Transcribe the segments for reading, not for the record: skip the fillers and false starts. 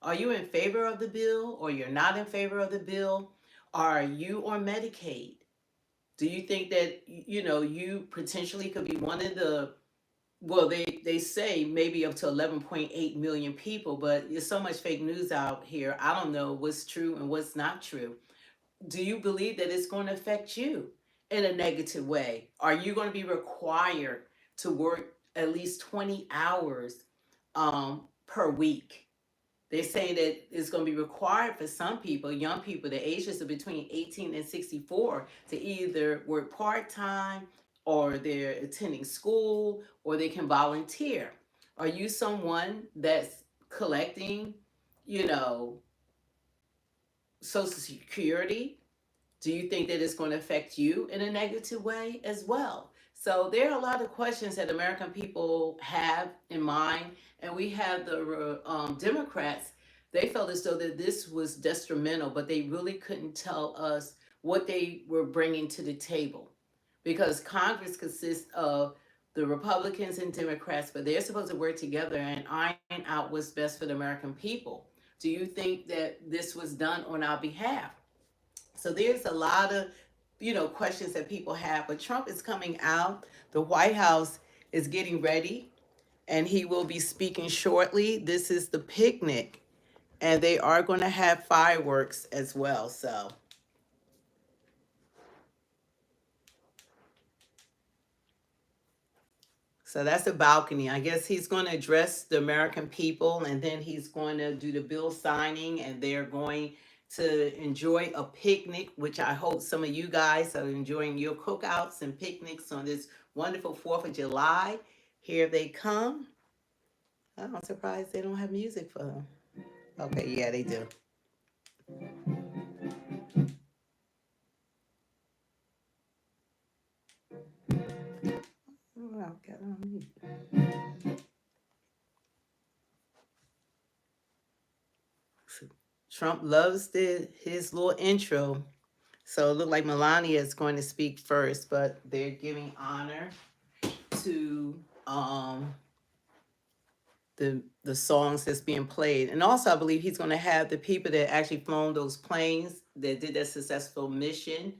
Are you in favor of the bill or you're not in favor of the bill? Are you on Medicaid? Do you think that you potentially could be one of the, well, they say maybe up to 11.8 million people, but there's so much fake news out here. I don't know what's true and what's not true. Do you believe that it's going to affect you in a negative way? Are you going to be required to work at least 20 hours per week? They're saying that it's going to be required for some people, young people, the ages of between 18 and 64, to either work part time or they're attending school or they can volunteer. Are you someone that's collecting, you know, Social Security? Do you think that it's going to affect you in a negative way as well? So there are a lot of questions that American people have in mind, and we have the Democrats. They felt as though that this was detrimental, but they really couldn't tell us what they were bringing to the table, because Congress consists of the Republicans and Democrats, but they're supposed to work together and iron out what's best for the American people. Do you think that this was done on our behalf? So there's a lot of, questions that people have. But Trump is coming out. The White House is getting ready, and he will be speaking shortly. This is the picnic, and they are going to have fireworks as well. So that's a balcony. I guess he's going to address the American people, and then he's going to do the bill signing, and they're going to enjoy a picnic, which I hope some of you guys are enjoying your cookouts and picnics on this wonderful 4th of July. Here they come. I'm surprised they don't have music for them. Okay, yeah, they do. Oh, I've got on mute. Trump loves his little intro. So it looked like Melania is going to speak first, but they're giving honor to the songs that's being played. And also I believe he's going to have the people that actually flown those planes that did that successful mission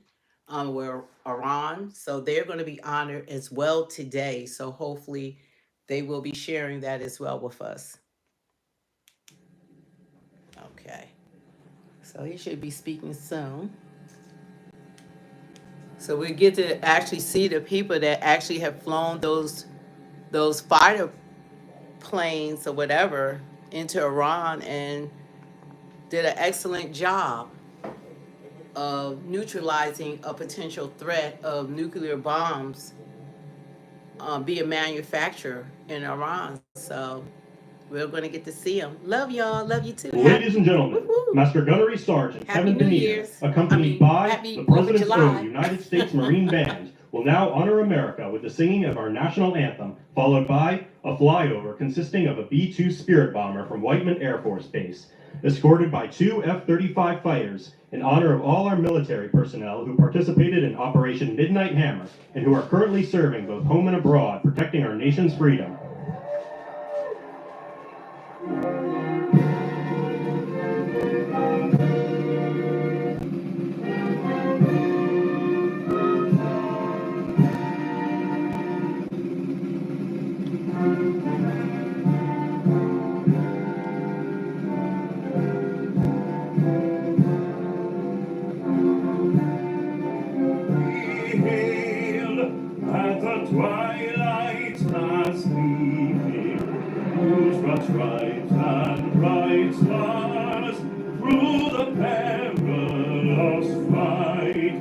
were Iran. So they're going to be honored as well today. So hopefully they will be sharing that as well with us. Okay. So he should be speaking soon. So we get to actually see the people that actually have flown those fighter planes or whatever into Iran and did an excellent job of neutralizing a potential threat of nuclear bombs being manufactured in Iran. So we're going to get to see them. Love y'all. Love you too. Ladies and gentlemen, Master Gunnery Sergeant Kevin Benita, accompanied by the President's own United States Marine Band, will now honor America with the singing of our national anthem, followed by a flyover consisting of a B-2 Spirit bomber from Whiteman Air Force Base, escorted by 2 F-35 fighters, in honor of all our military personnel who participated in Operation Midnight Hammer and who are currently serving both home and abroad, protecting our nation's freedom. Twilight last evening, whose bright and bright stars through the perilous fight,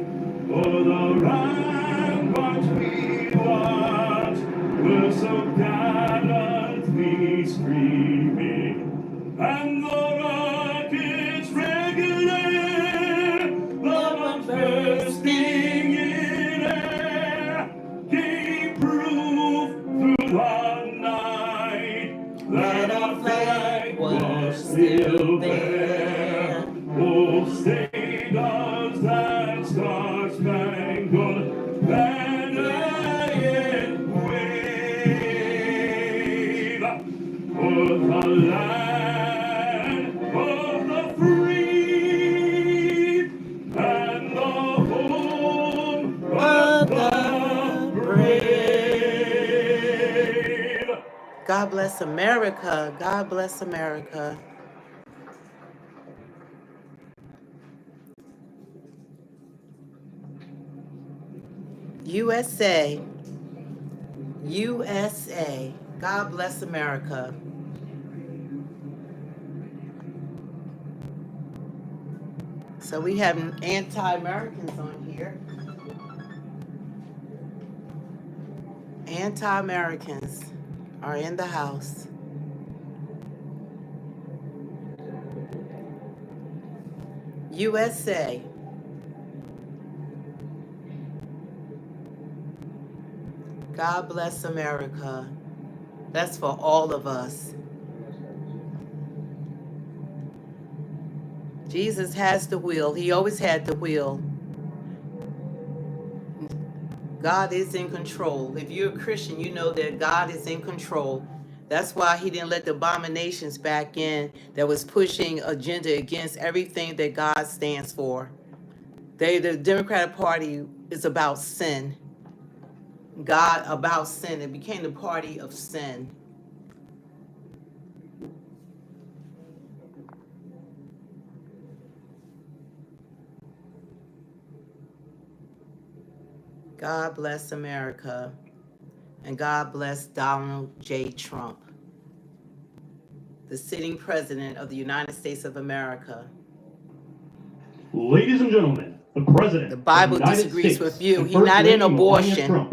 o'er the rampart we watch, were so gallantly streaming, and the rockets regular, the bombs bursting in air, gave proof through the night that our flag was still there. Oh, say does that star-spangled banner yet wave o'er the land God bless America. God bless America. USA. USA. God bless America. So we have anti-Americans on here. Anti-Americans are in the house. USA. God bless America. That's for all of us. Jesus has the wheel. He always had the wheel. God is in control. If you're a Christian, you know that God is in control. That's why he didn't let the abominations back in that was pushing agenda against everything that God stands for. The Democratic Party is about sin. God about sin. It became the party of sin. God bless America. And God bless Donald J. Trump, the sitting president of the United States of America. Ladies and gentlemen, the president The Bible of the United disagrees States with you. and He's First not Lady in Melania abortion. Trump.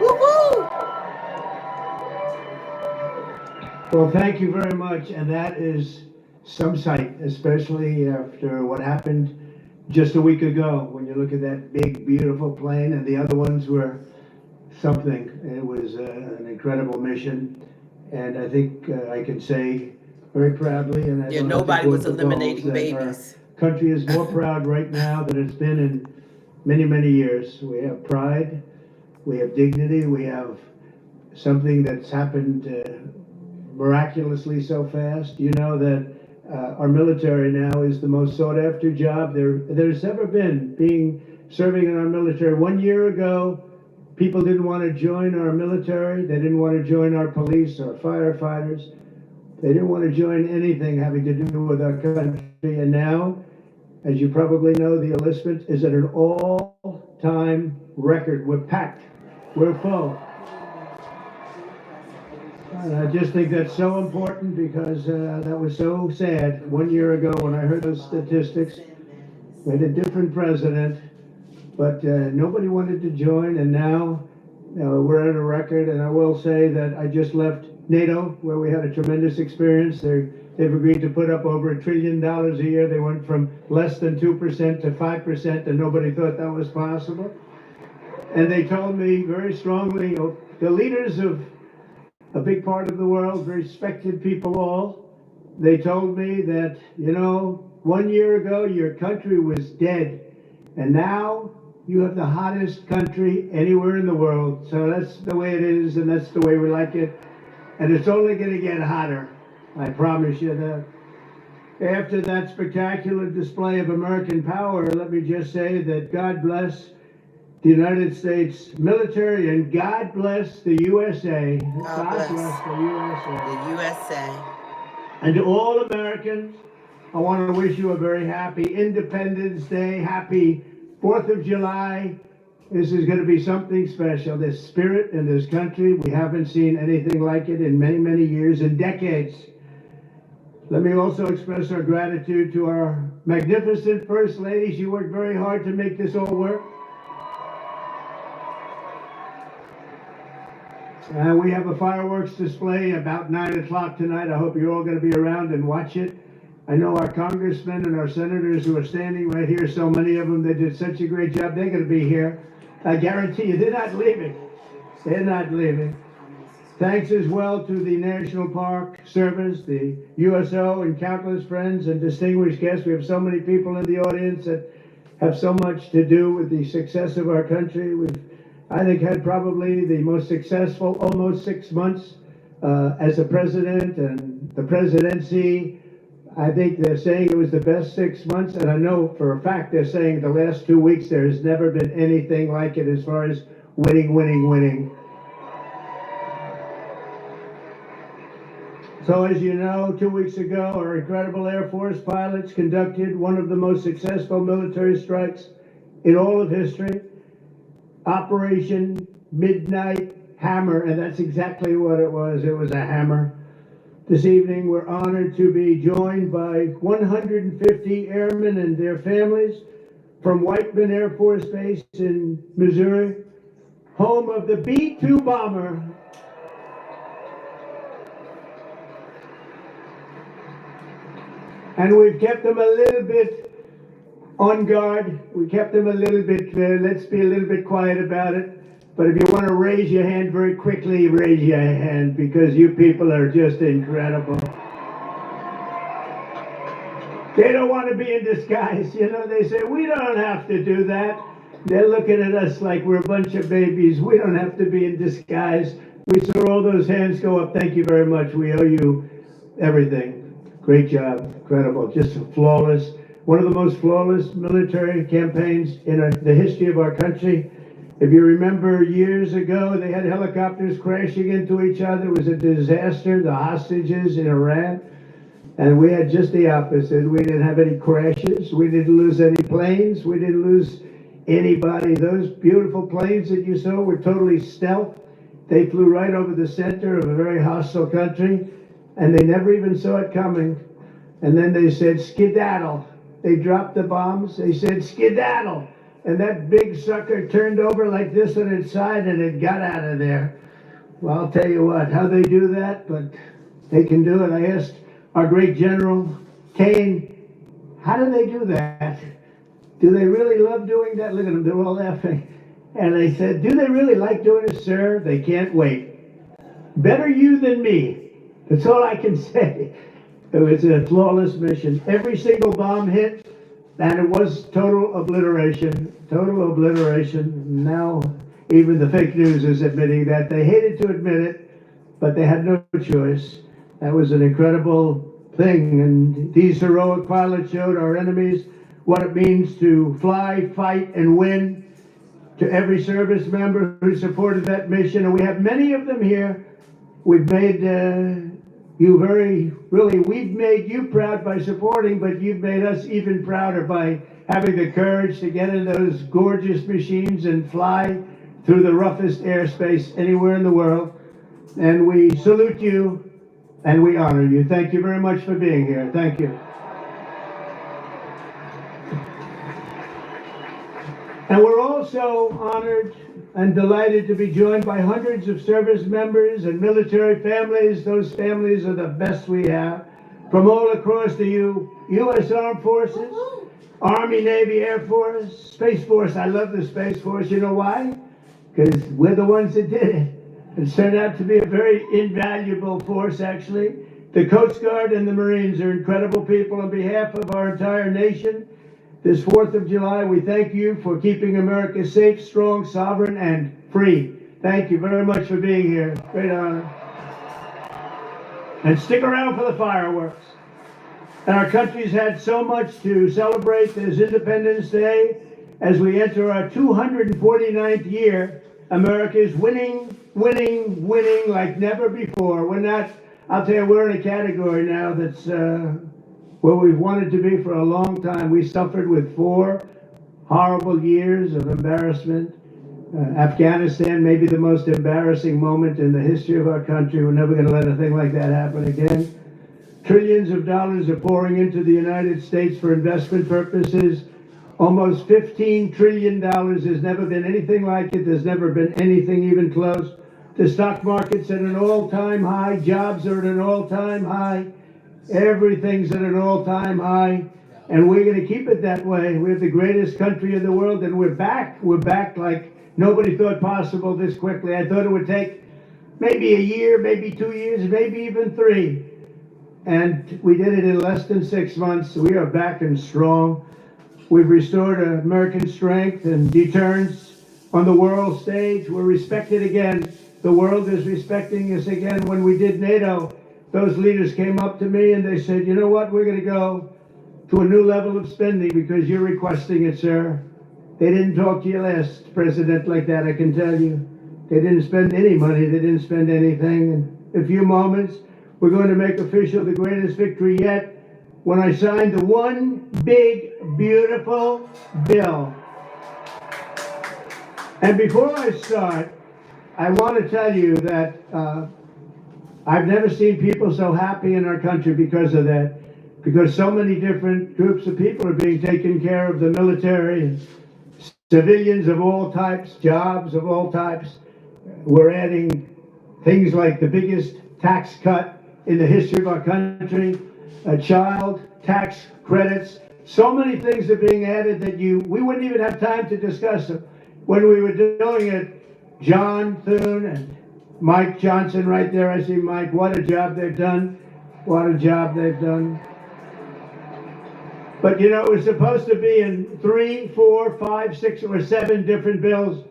Woo-hoo! Well, thank you very much, and that is some sight, especially after what happened just a week ago. When you look at that big, beautiful plane, and the other ones were something. It was an incredible mission, and I think I can say very proudly, and I Yeah, don't have to nobody quote was the polls, eliminating that babies. our country is more proud right now than it's been in many, many years. We have pride, we have dignity, we have something that's happened miraculously so fast. You know that our military now is the most sought after job there's ever been, serving in our military. 1 year ago, people didn't want to join our military. They didn't want to join our police or firefighters. They didn't want to join anything having to do with our country. And now, as you probably know, the enlistment is at an all-time record. We're packed. We're full. And I just think that's so important because that was so sad 1 year ago when I heard those statistics. We had a different president, but nobody wanted to join, and now we're at a record. And I will say that I just left NATO, where we had a tremendous experience. They've agreed to put up over $1 trillion a year. They went from less than 2% to 5%, and nobody thought that was possible. And they told me very strongly, the leaders of a big part of the world, respected people all, they told me that, 1 year ago your country was dead, and now you have the hottest country anywhere in the world. So that's the way it is, and that's the way we like it, and it's only going to get hotter, I promise you that. After that spectacular display of American power, let me just say that God bless the United States military, and God bless the USA. God bless the USA. the USA. And to all Americans, I want to wish you a very happy Independence Day, happy 4th of July. This is going to be something special. This spirit in this country, we haven't seen anything like it in many, many years and decades. Let me also express our gratitude to our magnificent First Lady. She worked very hard to make this all work. We have a fireworks display about 9 o'clock tonight. I hope you're all going to be around and watch it. I know our congressmen and our senators who are standing right here, so many of them, they did such a great job. They're going to be here. I guarantee you, they're not leaving. They're not leaving. Thanks as well to the National Park Service, the USO, and countless friends and distinguished guests. We have so many people in the audience that have so much to do with the success of our country. We've, I think, had probably the most successful almost 6 months as a president and the presidency. I think they're saying it was the best 6 months, and I know for a fact they're saying the last 2 weeks there has never been anything like it as far as winning, winning, winning. So as you know, 2 weeks ago, our incredible Air Force pilots conducted one of the most successful military strikes in all of history, Operation Midnight Hammer, and that's exactly what it was. It was a hammer. This evening, we're honored to be joined by 150 airmen and their families from Whiteman Air Force Base in Missouri, home of the B-2 bomber. And we've kept them a little bit on guard. We kept them a little bit, let's be a little bit quiet about it. But if you want to raise your hand very quickly, raise your hand, because you people are just incredible. They don't want to be in disguise. You know, they say, we don't have to do that. They're looking at us like we're a bunch of babies. We don't have to be in disguise. We saw all those hands go up. Thank you very much. We owe you everything. Great job. Incredible. Just flawless. One of the most flawless military campaigns in the history of our country. If you remember years ago, they had helicopters crashing into each other. It was a disaster. The hostages in Iran. And we had just the opposite. We didn't have any crashes. We didn't lose any planes. We didn't lose anybody. Those beautiful planes that you saw were totally stealth. They flew right over the center of a very hostile country, and they never even saw it coming. And then they said, skedaddle. They dropped the bombs. They said, skedaddle. And that big sucker turned over like this on its side, and it got out of there. Well, I'll tell you what, how they do that, but they can do it. I asked our great General Kane, how do they do that? Do they really love doing that? Look at them, they're all laughing. And I said, do they really like doing it, sir? They can't wait. Better you than me. That's all I can say. It was a flawless mission. Every single bomb hit, and it was total obliteration. Total obliteration. Now, even the fake news is admitting that. They hated to admit it, but they had no choice. That was an incredible thing, and these heroic pilots showed our enemies what it means to fly, fight, and win. To every service member who supported that mission, and we have many of them here. We've made we've made you proud by supporting, but you've made us even prouder by having the courage to get in those gorgeous machines and fly through the roughest airspace anywhere in the world. And we salute you and we honor you. Thank you very much for being here. Thank you. And we're also honored and delighted to be joined by hundreds of service members and military families. Those families are the best we have from all across the U.S. Armed Forces, Army, Navy, Air Force, Space Force. I love the Space Force. You know why? Because we're the ones that did it. It's turned out to be a very invaluable force, actually. The Coast Guard and the Marines are incredible people. On behalf of our entire nation, this 4th of July, we thank you for keeping America safe, strong, sovereign, and free. Thank you very much for being here. Great honor. And stick around for the fireworks. And our country's had so much to celebrate this Independence Day. As we enter our 249th year, America is winning, winning, winning like never before. I'll tell you, we're in a category now that's where we've wanted to be for a long time. We suffered with 4 horrible years of embarrassment. Afghanistan may be the most embarrassing moment in the history of our country. We're never going to let a thing like that happen again. Trillions of dollars are pouring into the United States for investment purposes. Almost $15 trillion. There's never been anything like it. There's never been anything even close. The stock market's at an all-time high. Jobs are at an all-time high. Everything's at an all-time high. And we're going to keep it that way. We're the greatest country in the world, and we're back. We're back like nobody thought possible this quickly. I thought it would take maybe a year, maybe 2 years, maybe even 3. And we did it in less than 6 months. We are back and strong. We've restored American strength and deterrence on the world stage. We're respected again. The world is respecting us again. When we did NATO, those leaders came up to me and they said, you know what, we're going to go to a new level of spending because you're requesting it, sir. They didn't talk to your last president like that, I can tell you. They didn't spend any money. They didn't spend anything. In a few moments, we're going to make official the greatest victory yet when I signed the one big, beautiful bill. And before I start, I want to tell you that I've never seen people so happy in our country because of that. Because so many different groups of people are being taken care of, the military and civilians of all types, jobs of all types. We're adding things like the biggest tax cut in the history of our country, child tax credits. So many things are being added that we wouldn't even have time to discuss them. When we were doing it, John Thune and Mike Johnson right there, I see Mike, what a job they've done. What a job they've done. But you know, it was supposed to be in 3, 4, 5, 6, or 7 different bills.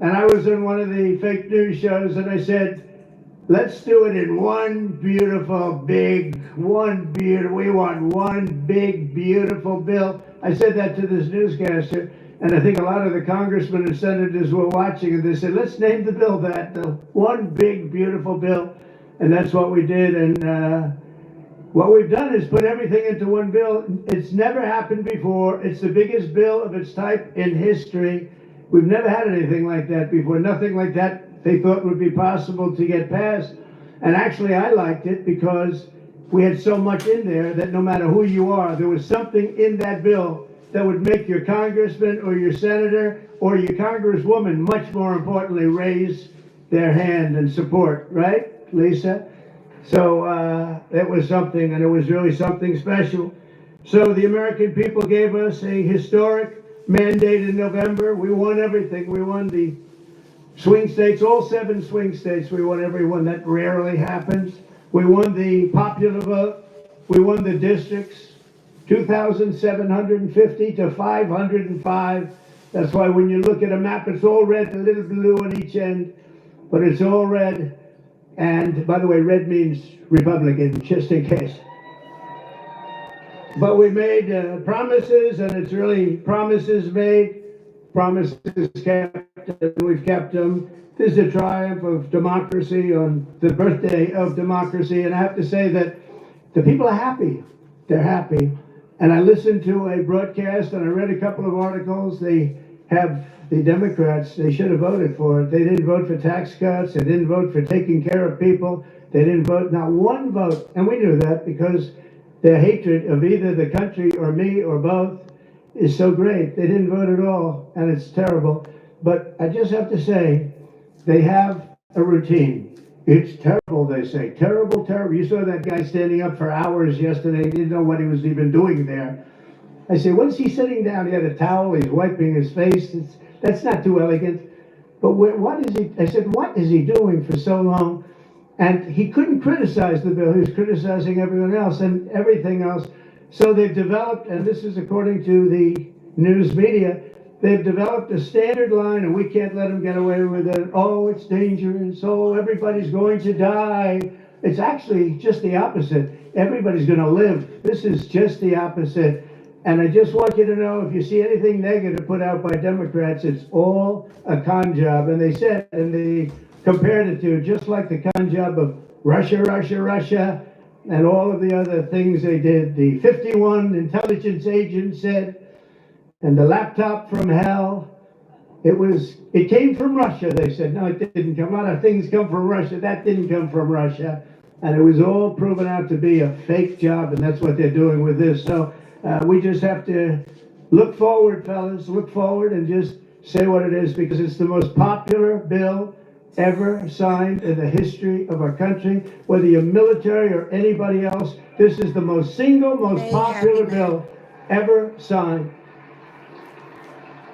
And I was on one of the fake news shows and I said, let's do it in one beautiful, big, we want one big, beautiful bill. I said that to this newscaster, and I think a lot of the congressmen and senators were watching, and they said, let's name the bill that, the one big, beautiful bill. And that's what we did, and what we've done is put everything into one bill. It's never happened before. It's the biggest bill of its type in history. We've never had anything like that before. Nothing like that they thought would be possible to get passed. And actually, I liked it because we had so much in there that no matter who you are, there was something in that bill that would make your congressman or your senator or your congresswoman, much more importantly, raise their hand and support. Right, Lisa? So it was something, and it was really something special. So the American people gave us a historic mandate in November. We won everything. We won the swing states, all 7 swing states. We won every one. That rarely happens. We won the popular vote. We won the districts, 2,750 to 505. That's why when you look at a map, it's all red, a little blue on each end, but it's all red. And by the way, red means Republican, just in case. But we made promises, and it's really promises made, promises kept, and we've kept them. This is a triumph of democracy on the birthday of democracy, and I have to say that the people are happy. They're happy. And I listened to a broadcast, and I read a couple of articles. They have the Democrats, they should have voted for it. They didn't vote for tax cuts. They didn't vote for taking care of people. They didn't vote, not one vote. And we knew that because their hatred of either the country or me or both is so great. They didn't vote at all, and it's terrible. But I just have to say, they have a routine. It's terrible, they say. Terrible, terrible. You saw that guy standing up for hours yesterday. He didn't know what he was even doing there. I said, what's he sitting down? He had a towel. He's wiping his face. That's not too elegant. But what is he? I said, what is he doing for so long? And he couldn't criticize the bill. He was criticizing everyone else and everything else. So they've developed, and this is according to the news media, they've developed a standard line, and we can't let them get away with it. Oh, it's dangerous. Oh, everybody's going to die. It's actually just the opposite. Everybody's going to live. This is just the opposite. And I just want you to know, if you see anything negative put out by Democrats, it's all a con job. And they said, and they compared it to just like the con job of Russia, Russia, Russia, and all of the other things they did. The 51 intelligence agents said, and the laptop from hell, it came from Russia, they said. No, it didn't come. A lot of things come from Russia. That didn't come from Russia. And it was all proven out to be a fake job, and that's what they're doing with this. So we just have to look forward, fellas, look forward and just say what it is, because it's the most popular bill ever signed in the history of our country. Whether you're military or anybody else, this is the most popular bill ever signed.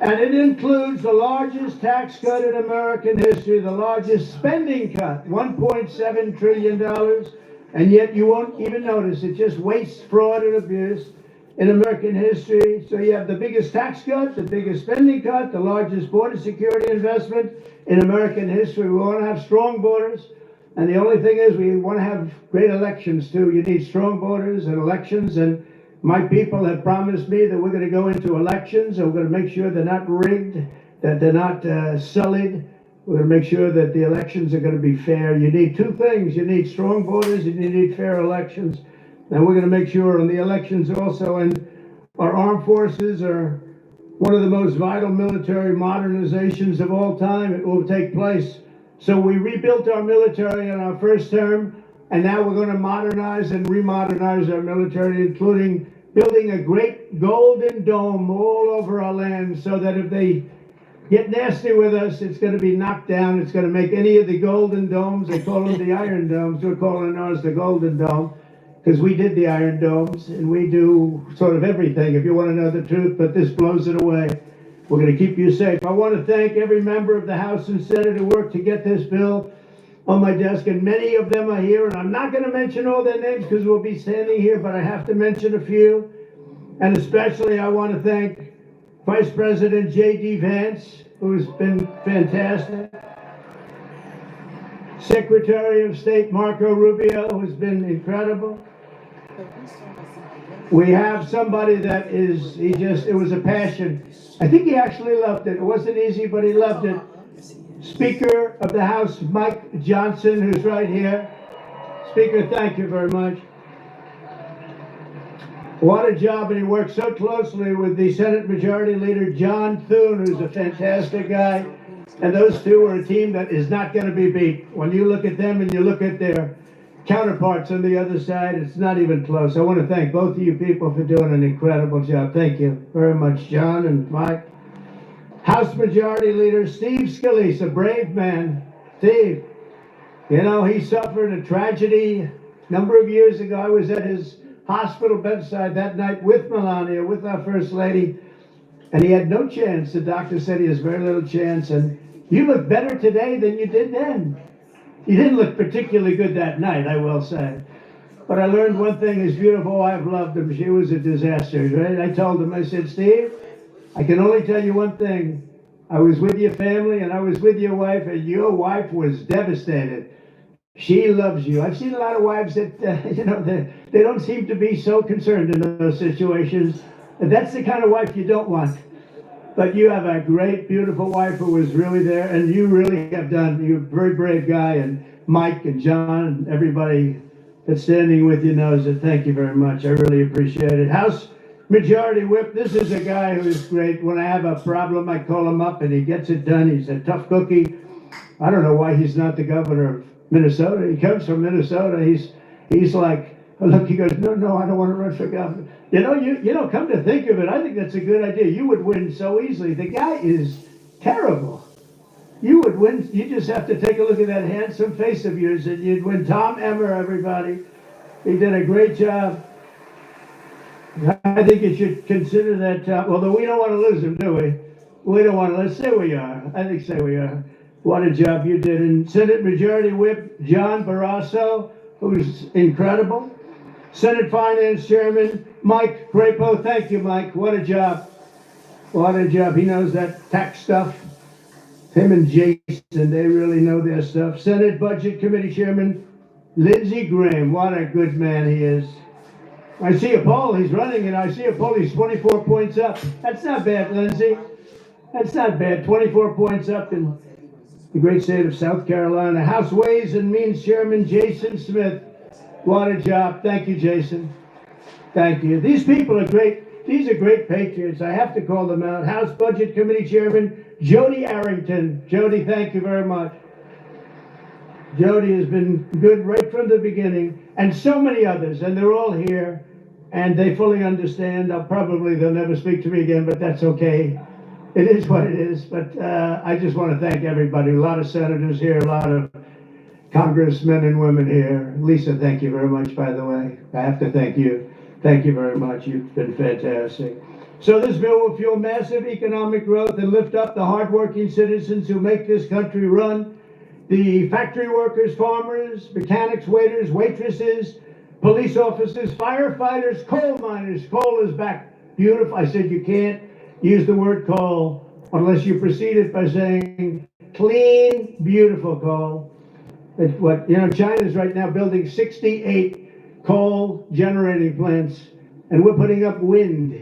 And it includes the largest tax cut in American history, the largest spending cut, $1.7 trillion. And yet you won't even notice it. Just waste, fraud, and abuse in American history. So you have the biggest tax cut, the biggest spending cut, the largest border security investment in American history. We want to have strong borders. And the only thing is, we want to have great elections too. You need strong borders and elections. And My people have promised me that we're going to go into elections and we're going to make sure they're not rigged, that they're not sullied. We're going to make sure that the elections are going to be fair. You need two things. You need strong voters and you need fair elections. And we're going to make sure on the elections also, and our armed forces are one of the most vital military modernizations of all time. It will take place. So we rebuilt our military in our first term, and now we're going to modernize and remodernize our military, including building a great golden dome all over our land so that if they get nasty with us, it's going to be knocked down. It's going to make any of the golden domes, they call them the iron domes, we're calling ours the golden dome, because we did the iron domes, and we do sort of everything, if you want to know the truth, but this blows it away. We're going to keep you safe. I want to thank every member of the House and Senate who worked to get this bill on my desk, and many of them are here, and I'm not going to mention all their names because we'll be standing here, but I have to mention a few, and especially I want to thank Vice President J.D. Vance, who's been fantastic, Secretary of State Marco Rubio, who's been incredible. We have somebody that is, it was a passion. I think he actually loved it. It wasn't easy, but he loved it. Speaker of the House, Mike Johnson, who's right here. Speaker, thank you very much. What a job, and he worked so closely with the Senate Majority Leader, John Thune, who's a fantastic guy. And those two are a team that is not going to be beat. When you look at them and you look at their counterparts on the other side, it's not even close. I want to thank both of you people for doing an incredible job. Thank you very much, John and Mike. House Majority Leader Steve Scalise, a brave man. Steve, you know, he suffered a tragedy a number of years ago. I was at his hospital bedside that night with Melania, with our First Lady, and he had no chance. The doctor said he has very little chance, and you look better today than you did then. You didn't look particularly good that night, I will say. But I learned one thing, his beautiful wife loved him. She was a disaster, right? I told him, I said, Steve, I can only tell you one thing. I was with your family and I was with your wife, and your wife was devastated. She loves you. I've seen a lot of wives that, they don't seem to be so concerned in those situations. And that's the kind of wife you don't want. But you have a great, beautiful wife who was really there, and you really have done. You're a very brave guy, and Mike and John and everybody that's standing with you knows it. Thank you very much. I really appreciate it. House Majority Whip, this is a guy who's great. When I have a problem, I call him up, and he gets it done. He's a tough cookie. I don't know why he's not the governor of Minnesota. He comes from Minnesota. He's like, look, he goes, no, I don't want to run for governor. You know, come to think of it, I think that's a good idea. You would win so easily. The guy is terrible. You would win. You just have to take a look at that handsome face of yours, and you'd win. Tom Emmer, everybody. He did a great job. I think you should consider that, although we don't want to lose him, do we? We don't want to. Let's say we are. I think say we are. What a job you did. And Senate Majority Whip John Barrasso, who's incredible. Senate Finance Chairman Mike Crapo. Thank you, Mike. What a job. What a job. He knows that tax stuff. Him and Jason, they really know their stuff. Senate Budget Committee Chairman Lindsey Graham. What a good man he is. I see a poll. He's running, and I see a poll. He's 24 points up. That's not bad, Lindsey. That's not bad. 24 points up in the great state of South Carolina. House Ways and Means Chairman Jason Smith. What a job. Thank you, Jason. Thank you. These people are great. These are great patriots. I have to call them out. House Budget Committee Chairman Jody Arrington. Jody, thank you very much. Jody has been good right from the beginning, and so many others, and they're all here, and they fully understand. They'll never speak to me again, but that's okay. It is what it is, but I just want to thank everybody. A lot of senators here, a lot of congressmen and women here. Lisa, thank you very much, by the way. I have to thank you. Thank you very much. You've been fantastic. So this bill will fuel massive economic growth and lift up the hardworking citizens who make this country run. The factory workers, farmers, mechanics, waiters, waitresses, police officers, firefighters, coal miners. Coal is back. Beautiful. I said you can't use the word coal unless you precede it by saying clean, beautiful coal. China's right now building 68 coal generating plants. And we're putting up wind.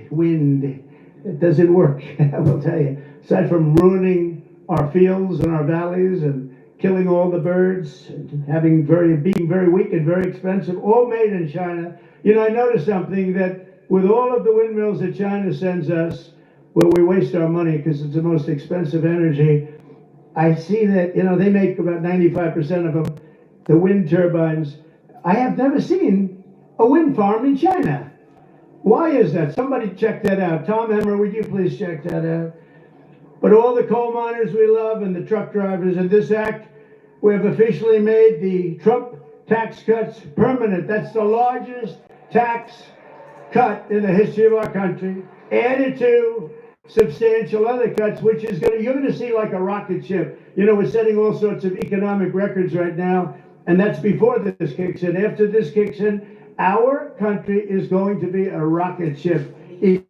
It doesn't work, I will tell you. Aside from ruining our fields and our valleys and killing all the birds, and being very weak and very expensive, all made in China. You know, I noticed something, that with all of the windmills that China sends us, where we waste our money because it's the most expensive energy, I see that, you know, they make about 95% of them, the wind turbines. I have never seen a wind farm in China. Why is that? Somebody check that out. Tom Emmer, would you please check that out? But all the coal miners we love and the truck drivers, in this act, we have officially made the Trump tax cuts permanent. That's the largest tax cut in the history of our country, added to substantial other cuts, which is you're going to see like a rocket ship. You know, we're setting all sorts of economic records right now, and that's before this kicks in. After this kicks in, our country is going to be a rocket ship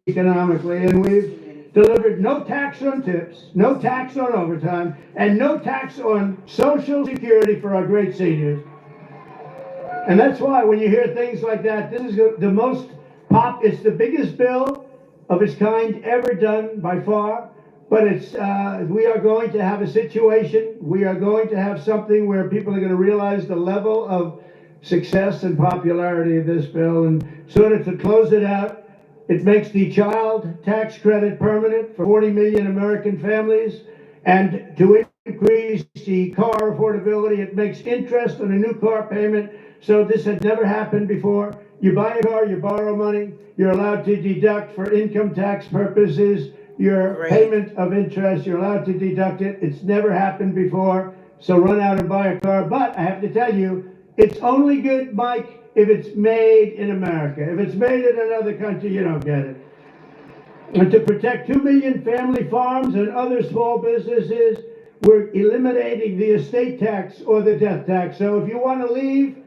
economically, and we've delivered no tax on tips, no tax on overtime, and no tax on Social Security for our great seniors. And that's why when you hear things like that, this is the most it's the biggest bill of its kind ever done by far. But we are going to have a situation, we are going to have something where people are going to realize the level of success and popularity of this bill. And sort of to close it out, it makes the child tax credit permanent for 40 million American families. And to increase the car affordability, it makes interest on a new car payment. So this had never happened before. You buy a car, you borrow money, you're allowed to deduct for income tax purposes your payment of interest, you're allowed to deduct it. It's never happened before. So run out and buy a car. But I have to tell you, it's only good, Mike, if it's made in America. If it's made in another country, you don't get it. And to protect 2 million family farms and other small businesses, we're eliminating the estate tax or the death tax. So if you want to leave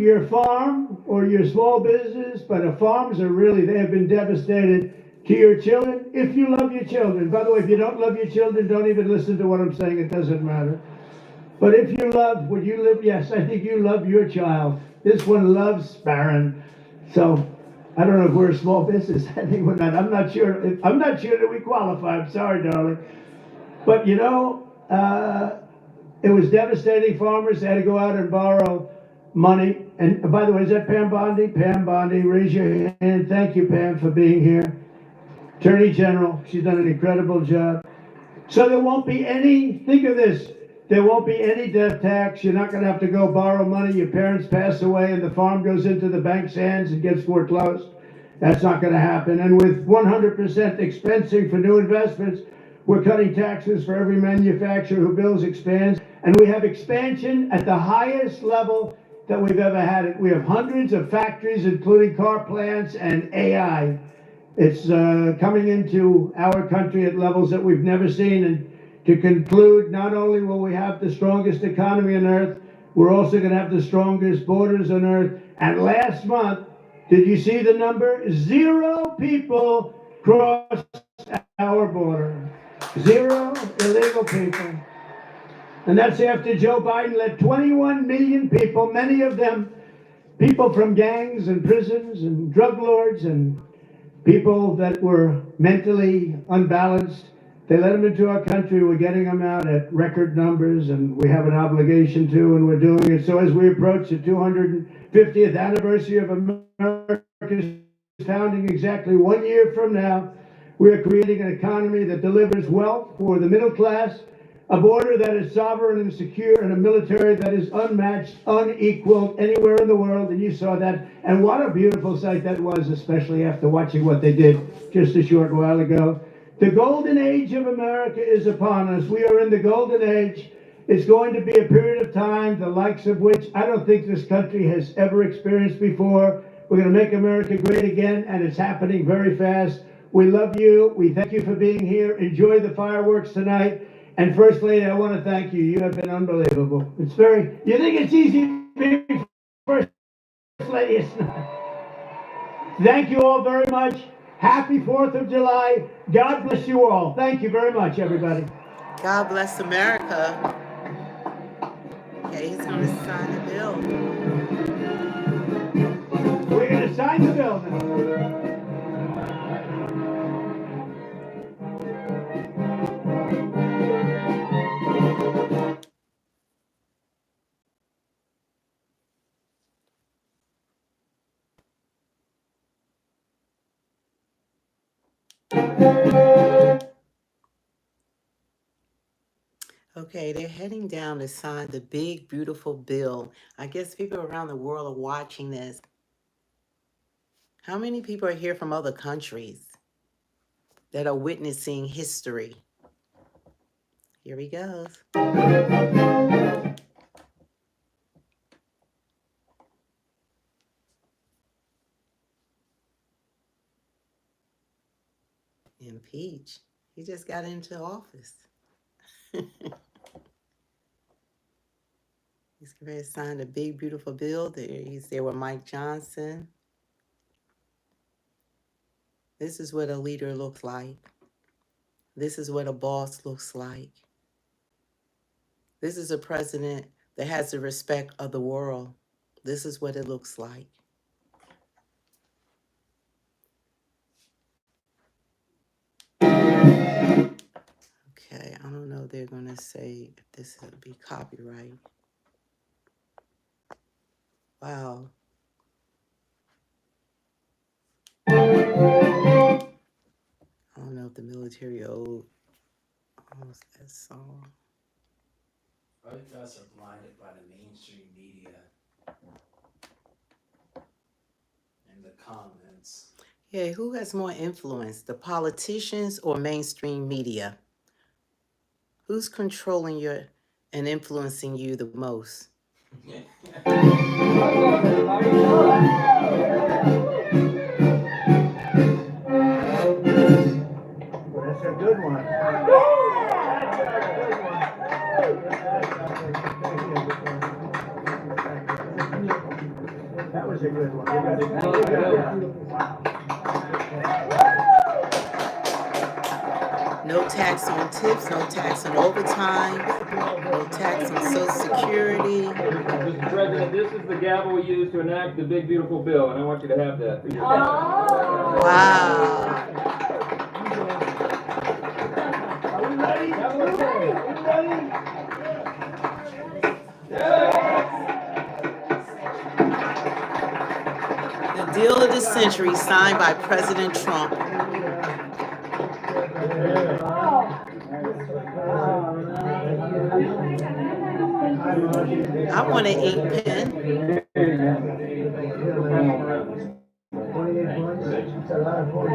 your farm or your small business, but the farms are they have been devastated, to your children, if you love your children. By the way, if you don't love your children, don't even listen to what I'm saying. It doesn't matter. But if you love, yes, I think you love your child. This one loves Barron. So I don't know if we're a small business. I think we're not. I'm not sure that we qualify. I'm sorry, darling. But you know, it was devastating. Farmers had to go out and borrow money. And by the way, is that Pam Bondi? Pam Bondi, raise your hand. Thank you, Pam, for being here. Attorney General, she's done an incredible job. So there won't be any, think of this, there won't be any death tax. You're not going to have to go borrow money. Your parents pass away and the farm goes into the bank's hands and gets foreclosed. That's not going to happen. And with 100% expensing for new investments, we're cutting taxes for every manufacturer who builds, expands. And we have expansion at the highest level that we've ever had it. We have hundreds of factories, including car plants and AI. It's coming into our country at levels that we've never seen. And to conclude, not only will we have the strongest economy on earth, we're also going to have the strongest borders on earth. And last month, did you see the number? 0 people crossed our border. 0 illegal people. And that's after Joe Biden let 21 million people, many of them people from gangs and prisons and drug lords and people that were mentally unbalanced, they let them into our country. We're getting them out at record numbers, and we have an obligation to, and we're doing it. So as we approach the 250th anniversary of America's founding, exactly 1 year from now, we are creating an economy that delivers wealth for the middle class, a border that is sovereign and secure, and a military that is unmatched, unequaled anywhere in the world. And you saw that. And what a beautiful sight that was, especially after watching what they did just a short while ago. The golden age of America is upon us. We are in the golden age. It's going to be a period of time, the likes of which I don't think this country has ever experienced before. We're going to make America great again, and it's happening very fast. We love you. We thank you for being here. Enjoy the fireworks tonight. And First Lady, I want to thank you. You have been unbelievable. You think it's easy being First Lady? It's not. Thank you all very much. Happy 4th of July. God bless you all. Thank you very much, everybody. God bless America. Okay, he's going to sign a bill. We're going to sign sign the bill now. Okay, they're heading down to sign the big, beautiful bill. I guess people around the world are watching this. How many people are here from other countries that are witnessing history? Here he goes. Impeach. He just got into office. He's going to sign a big, beautiful bill. He's there with Mike Johnson. This is what a leader looks like. This is what a boss looks like. This is a president that has the respect of the world. This is what it looks like. Okay, I don't know if they're going to say if this will be copyright. Wow. I don't know if the military owns that song. Both of us are blinded by the mainstream media and the comments. Yeah, who has more influence, the politicians or mainstream media? Who's controlling you and influencing you the most? That's a good one. That was a good one. No tax on tips, no tax on overtime, no tax on Social Security. Mr. President, this is the gavel we use to enact the big, beautiful bill, and I want you to have that. Wow. Are we ready? Are we ready? The deal of the century signed by President Trump. I want an ink pen. 28 points. That's a lot of points.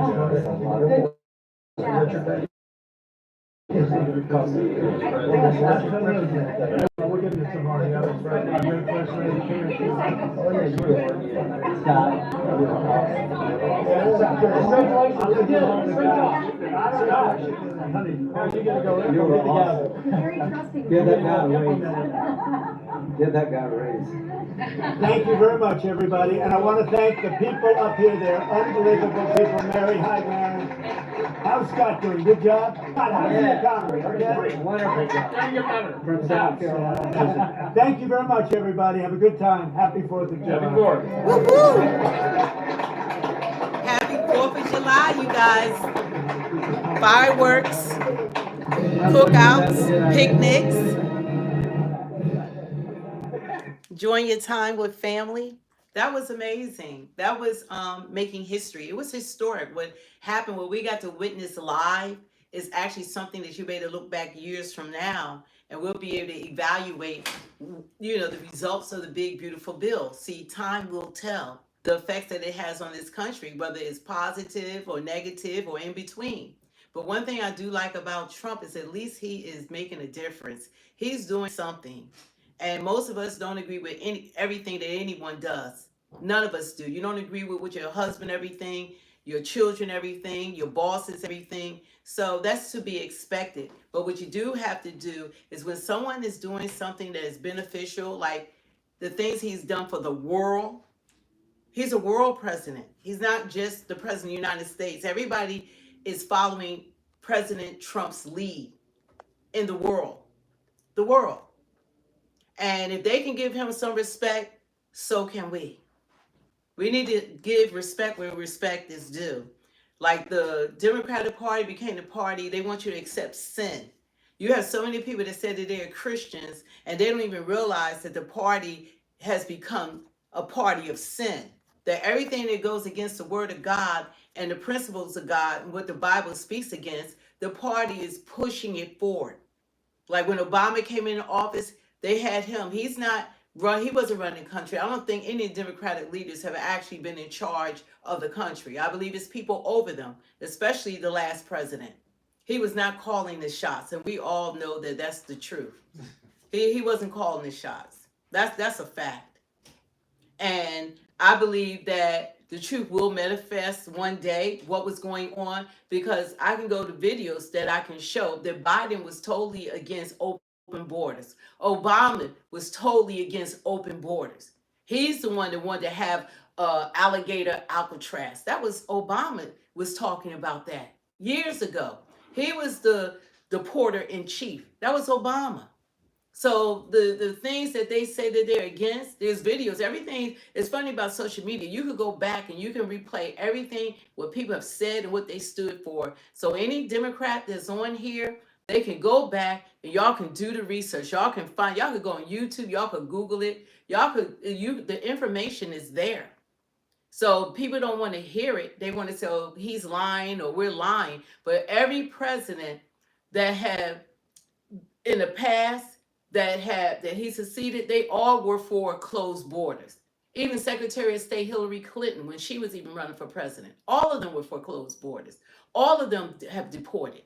We're getting to some more of the others, right? Your first lady came and she was like, oh yeah, you were. Honey, you gotta go in. You were awesome. Give that guy a raise. Give that guy a raise. Thank you very much, everybody. And I want to thank the people up here. They're unbelievable people. Mary, hi, Mary. How's Scott doing? Good job? Scott, how's the economy? Okay? Wonderful job. From South Carolina. Thank you very much, everybody. Have a good time. Happy 4th of July. Happy 4th. Woo-hoo! Happy 4th of July, you guys. Fireworks, cookouts, picnics. Enjoying your time with family. That was amazing. That was making history. It was historic. What happened, what we got to witness live, is actually something that you'll be able to look back years from now, and we'll be able to evaluate, the results of the big, beautiful bill. See, time will tell the effects that it has on this country, whether it's positive or negative or in between. But one thing I do like about Trump is at least he is making a difference. He's doing something. And most of us don't agree with everything that anyone does. None of us do. You don't agree with your husband, everything, your children, everything, your bosses, everything. So that's to be expected. But what you do have to do is when someone is doing something that is beneficial, like the things he's done for the world, he's a world president. He's not just the president of the United States. Everybody is following President Trump's lead in the world. The world. And if they can give him some respect, so can we. We need to give respect where respect is due. Like the Democratic Party became the party, they want you to accept sin. You have so many people that say that they're Christians and they don't even realize that the party has become a party of sin. That everything that goes against the word of God and the principles of God and what the Bible speaks against, the party is pushing it forward. Like when Obama came into office, they had him. He wasn't running the country. I don't think any Democratic leaders have actually been in charge of the country. I believe it's people over them, especially the last president. He was not calling the shots, and we all know that that's the truth. He wasn't calling the shots. That's a fact. And I believe that the truth will manifest one day what was going on, because I can go to videos that I can show that Biden was totally against open borders. Obama was totally against open borders. He's the one that wanted to have alligator Alcatraz. That was Obama was talking about that years ago. He was the porter in chief. That was Obama. So the things that they say that they're against, there's videos, everything is funny about social media. You could go back and you can replay everything, what people have said and what they stood for. So any Democrat that's on here, they can go back and y'all can do the research. Y'all can go on YouTube, y'all could Google it. The information is there. So people don't want to hear it. They want to say, oh, he's lying or we're lying. But every president that have in the past that he succeeded, they all were for closed borders. Even Secretary of State Hillary Clinton, when she was even running for president, all of them were for closed borders. All of them have deported.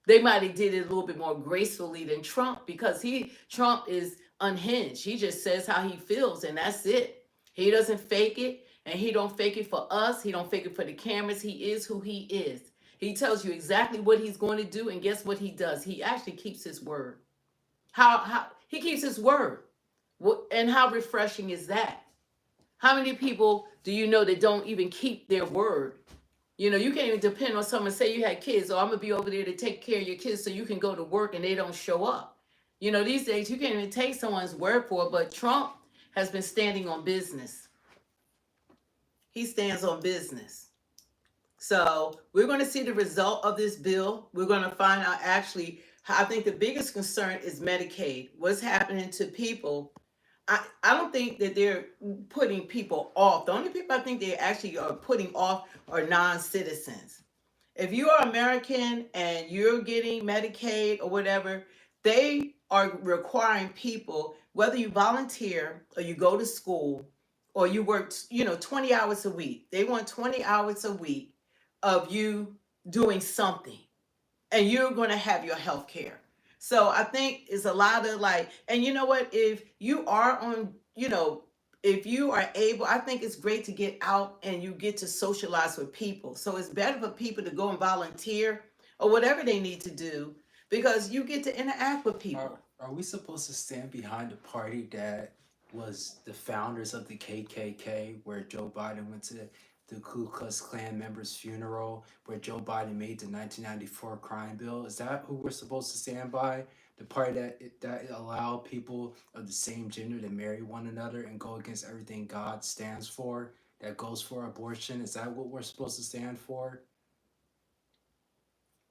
They might have did it a little bit more gracefully than Trump, because Trump is unhinged. He just says how he feels and that's it. He doesn't fake it, and he don't fake it for us. He don't fake it for the cameras. He is who he is. He tells you exactly what he's going to do, and guess what he does? He actually keeps his word. How he keeps his word. And how refreshing is that? How many people do you know that don't even keep their word? You know, you can't even depend on someone. Say you had kids, I'm gonna be over there to take care of your kids so you can go to work, and they don't show up. You know, these days you can't even take someone's word for it. But Trump has been standing on business. He stands on business. So we're going to see the result of this bill. We're going to find out actually. I think the biggest concern is Medicaid. What's happening to people? I don't think that they're putting people off. The only people I think they actually are putting off are non-citizens. If you are American and you're getting Medicaid or whatever, they are requiring people, whether you volunteer or you go to school or you work, 20 hours a week. They want 20 hours a week of you doing something, and you're going to have your health care. So I think it's a lot of and you know what, if you are on, if you are able, I think it's great to get out and you get to socialize with people. So it's better for people to go and volunteer or whatever they need to do, because you get to interact with people. Are we supposed to stand behind a party that was the founders of the KKK, where Joe Biden went to the Ku Klux Klan member's funeral, where Joe Biden made the 1994 crime bill? Is that who we're supposed to stand by? The party that allowed people of the same gender to marry one another and go against everything God stands for, that goes for abortion? Is that what we're supposed to stand for?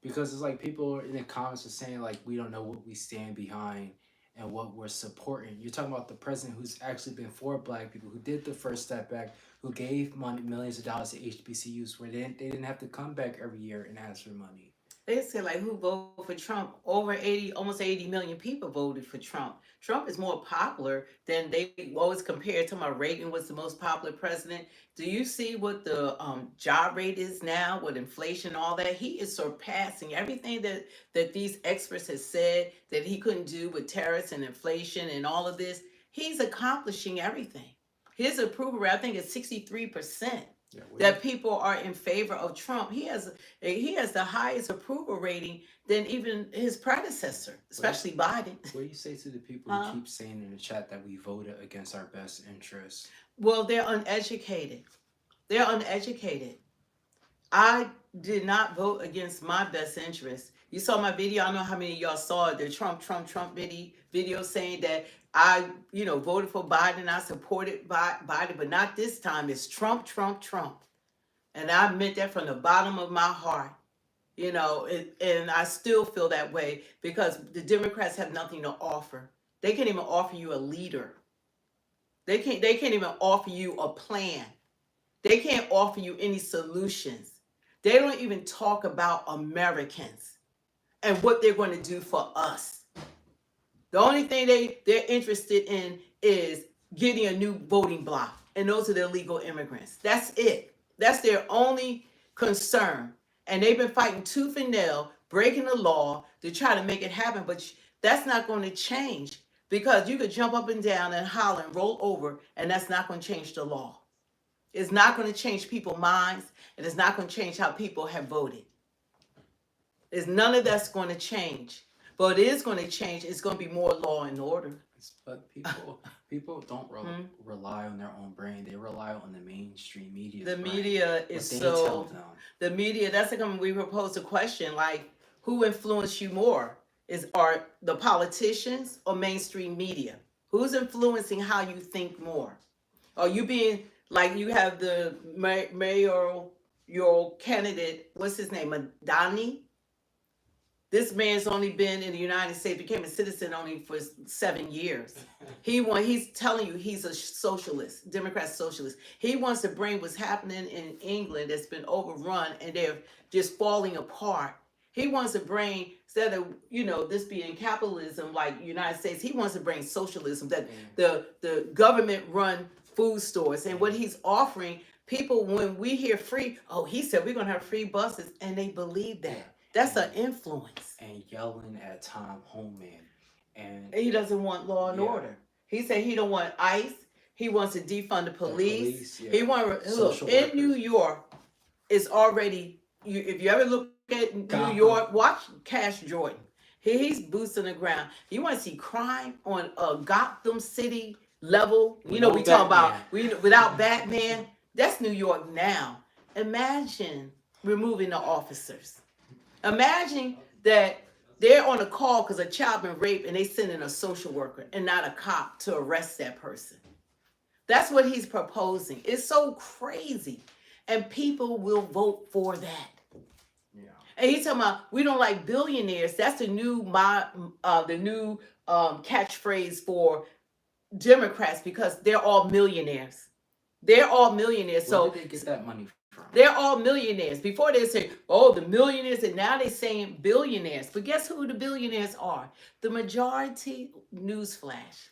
Because it's like people in the comments are saying like we don't know what we stand behind and what we're supporting. You're talking about the president who's actually been for Black people, who did the First Step Back, who gave money, millions of dollars to HBCUs, where they didn't have to come back every year and ask for money. They say who voted for Trump? Almost 80 million people voted for Trump. Trump is more popular than they always compare to. My Reagan was the most popular president. Do you see what the job rate is now with inflation and all that? He is surpassing everything that these experts have said that he couldn't do with tariffs and inflation and all of this. He's accomplishing everything. His approval rate, I think, is 63%. That people are in favor of Trump. He has the highest approval rating than even his predecessor, especially Biden. What do you say to the people who keep saying in the chat that we voted against our best interests? Well, they're uneducated. They're uneducated. I did not vote against my best interest. You saw my video. I don't know how many of y'all saw it. The Trump video saying that I, voted for Biden. I supported Biden, but not this time. It's Trump, Trump, Trump. And I meant that from the bottom of my heart. And I still feel that way because the Democrats have nothing to offer. They can't even offer you a leader. They can't even offer you a plan. They can't offer you any solutions. They don't even talk about Americans and what they're going to do for us. The only thing they're interested in is getting a new voting block, and those are the illegal immigrants. That's it. That's their only concern. And they've been fighting tooth and nail, breaking the law to try to make it happen. But that's not going to change because you could jump up and down and holler and roll over, and that's not going to change the law. It's not going to change people's minds, and it's not going to change how people have voted. It's none of that's going to change. But it is going to change. It's going to be more law and order. But people don't rely on their own brain. They rely on the mainstream media. The media is so. The media. That's like when we proposed a question like, who influenced you more? Are the politicians or mainstream media? Who's influencing how you think more? Are you being like you have the mayoral candidate? What's his name? Madani. This man's only been in the United States, became a citizen only for 7 years. He's telling you he's a socialist, Democrat socialist. He wants to bring what's happening in England that's been overrun and they're just falling apart. He wants to bring, instead of, this being capitalism like the United States, he wants to bring socialism, that the government run food stores. And what he's offering people, when we hear free, he said we're going to have free buses, and they believe that. Yeah. That's an influence. And yelling at Tom Homan. And he doesn't want law and order. He said he don't want ICE. He wants to defund the police. He wants in New York. It's already. If you ever look at New York, watch Cash Jordan. He's boots on the ground. You want to see crime on a Gotham City level? We talk about without Batman. That's New York now. Imagine removing the officers. Imagine that they're on a call because a child been raped and they send in a social worker and not a cop to arrest that person. That's what he's proposing. It's so crazy. And people will vote for that. Yeah. And he's talking about we don't like billionaires. That's the new catchphrase for Democrats because they're all millionaires. They're all millionaires. Where did they get that money from? They're all millionaires. Before they say, the millionaires, and now they're saying billionaires. But guess who the billionaires are? The majority, newsflash,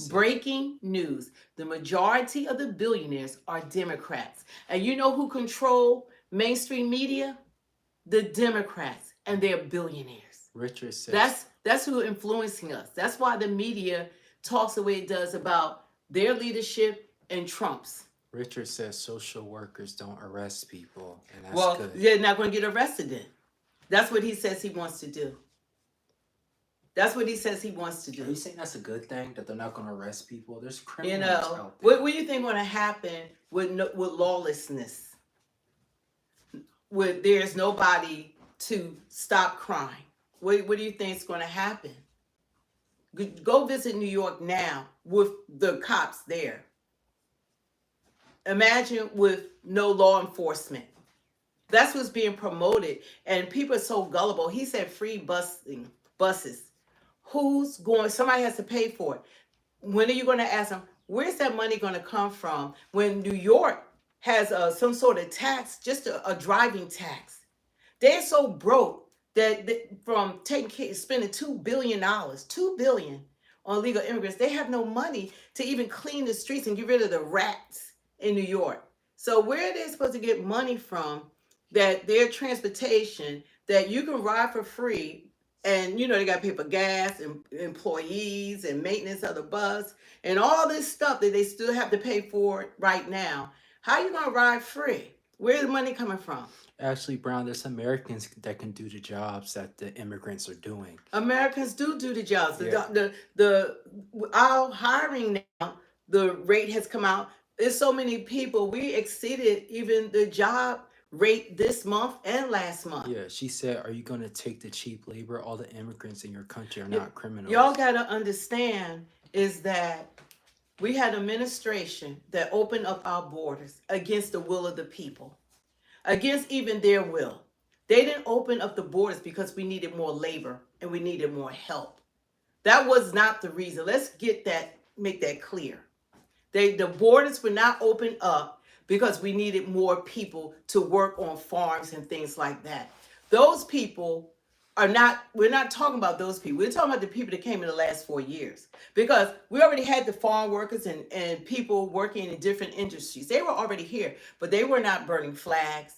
breaking news. The majority of the billionaires are Democrats. And you know who control mainstream media? The Democrats, and they're billionaires. Richard says that's who influencing us. That's why the media talks the way it does about their leadership and Trump's. Richard says social workers don't arrest people, and that's good. They're not going to get arrested then. That's what he says he wants to do. That's what he says he wants to do. Are you saying that's a good thing, that they're not going to arrest people? There's criminals out there. What do you think going to happen with lawlessness? There's nobody to stop crime. What do you think is going to happen? Go visit New York now with the cops there. Imagine with no law enforcement. That's what's being promoted. And people are so gullible. He said free buses. Who's going? Somebody has to pay for it. When are you going to ask them, where's that money going to come from? When New York has some sort of tax, just a driving tax. They're so broke that from spending $2 billion on illegal immigrants, they have no money to even clean the streets and get rid of the rats in New York. So where are they supposed to get money from that their transportation that you can ride for free, and they got to pay for gas and employees and maintenance of the bus and all this stuff that they still have to pay for right now. How are you going to ride free? Where's the money coming from? Actually, Brown, there's Americans that can do the jobs that the immigrants are doing. Americans do the jobs. Yeah. Our hiring now, the rate has come out. There's so many people. We exceeded even the job rate this month and last month. Yeah, she said, are you going to take the cheap labor? All the immigrants in your country are not criminals. Y'all got to understand, is that we had an administration that opened up our borders against the will of the people, against even their will. They didn't open up the borders because we needed more labor and we needed more help. That was not the reason. Let's make that clear. The borders were not opened up because we needed more people to work on farms and things like that. Those people are not, we're not talking about those people. We're talking about the people that came in the last 4 years. Because we already had the farm workers and people working in different industries. They were already here, but they were not burning flags.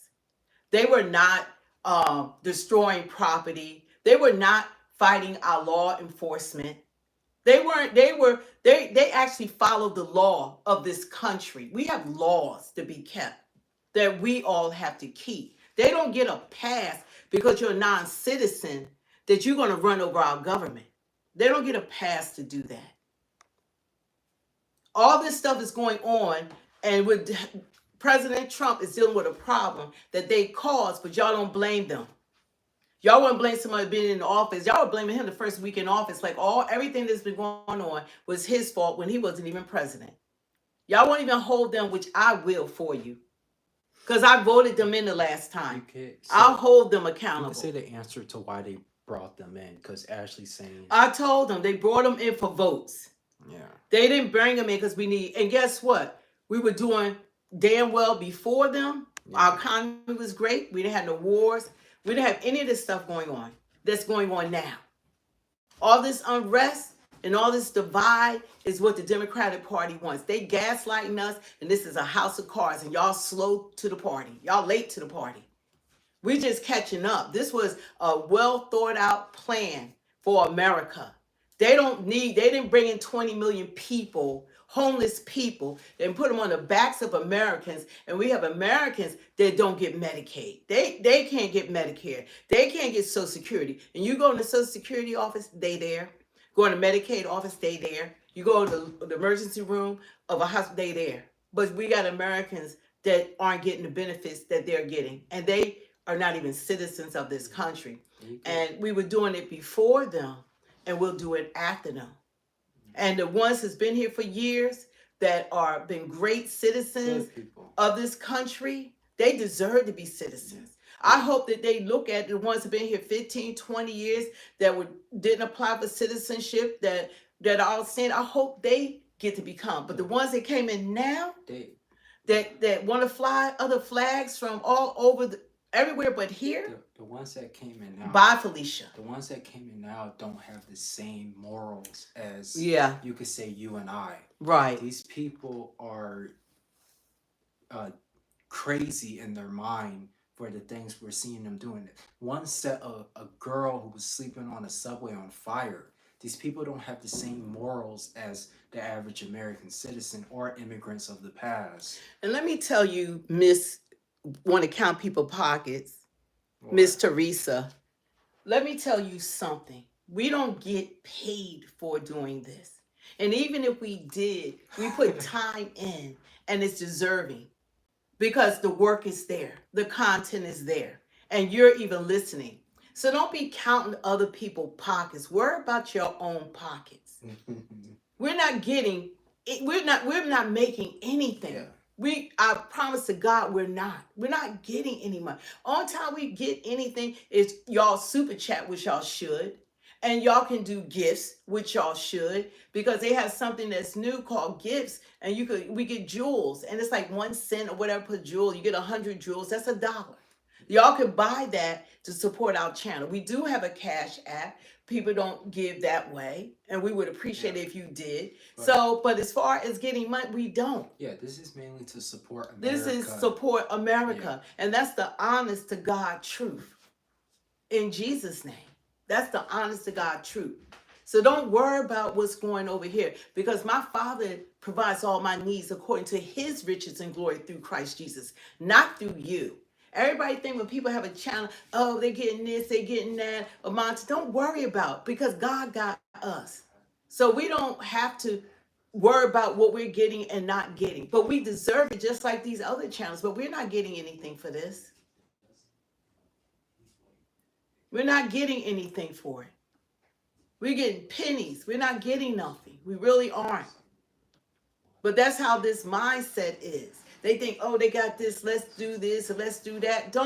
They were not destroying property. They were not fighting our law enforcement. They actually followed the law of this country. We have laws to be kept that we all have to keep. They don't get a pass because you're a non-citizen that you're going to run over our government. They don't get a pass to do that. All this stuff is going on, and with President Trump is dealing with a problem that they caused, but y'all don't blame them. Y'all wouldn't blame somebody being in the office. Y'all were blaming him the first week in office. Like everything that's been going on was his fault when he wasn't even president. Y'all won't even hold them, which I will for you. Because I voted them in the last time. I'll hold them accountable. You can say the answer to why they brought them in, because Ashley's saying... I told them they brought them in for votes. Yeah. They didn't bring them in because we need... And guess what? We were doing damn well before them. Yeah. Our economy was great. We didn't have no wars. We didn't have any of this stuff going on that's going on now. All this unrest and all this divide is what the Democratic Party wants. They gaslighting us, and this is a house of cards, and y'all slow to the party. Y'all late to the party. We just catching up. This was a well thought out plan for America. They didn't bring in 20 million people, homeless people, and put them on the backs of Americans. And we have Americans that don't get Medicaid. They can't get Medicare. They can't get Social Security. And you go in the Social Security office, they there. Go in the Medicaid office, they there. You go to the emergency room of a hospital, they there. But we got Americans that aren't getting the benefits that they're getting. And they are not even citizens of this country. And we were doing it before them, and we'll do it after them. And the ones that's been here for years that are been great citizens of this country, they deserve to be citizens. I hope that they look at the ones that have been here 15, 20 years that didn't apply for citizenship, that all saying, I hope they get to become. But the ones that came in now, that want to fly other flags from all over everywhere but here. The ones that came in now. Bye, Felicia. The ones that came in now don't have the same morals as you could say you and I. Right. These people are crazy in their mind for the things we're seeing them doing. One set of a girl who was sleeping on a subway on fire. These people don't have the same morals as the average American citizen or immigrants of the past. And let me tell you, Miss want to count people pockets, Miss Teresa, let me tell you something. We don't get paid for doing this. And even if we did, we put time in, and it's deserving because the work is there. The content is there, and you're even listening. So don't be counting other people's pockets. Worry about your own pockets. We're not getting it. We're not making anything. Yeah. I promise to God, we're not getting any money. Only time we get anything is y'all super chat, which y'all should. And y'all can do gifts, which y'all should, because they have something that's new called gifts. And we get jewels, and it's like 1 cent or whatever per jewel. You get 100 jewels, that's $1. Y'all can buy that to support our channel. We do have a Cash App. People don't give that way, and we would appreciate it if you did. Right. But as far as getting money, we don't. Yeah, this is mainly to support America. This is support America, and that's the honest to God truth. In Jesus' name, that's the honest to God truth. So don't worry about what's going over here, because my Father provides all my needs according to his riches and glory through Christ Jesus, not through you. Everybody think when people have a channel, oh, they're getting this, they're getting that, amounts. Don't worry about, because God got us. So we don't have to worry about what we're getting and not getting. But we deserve it just like these other channels. But we're not getting anything for this. We're not getting anything for it. We're getting pennies. We're not getting nothing. We really aren't. But that's how this mindset is. They think, oh, they got this, let's do this, or let's do that.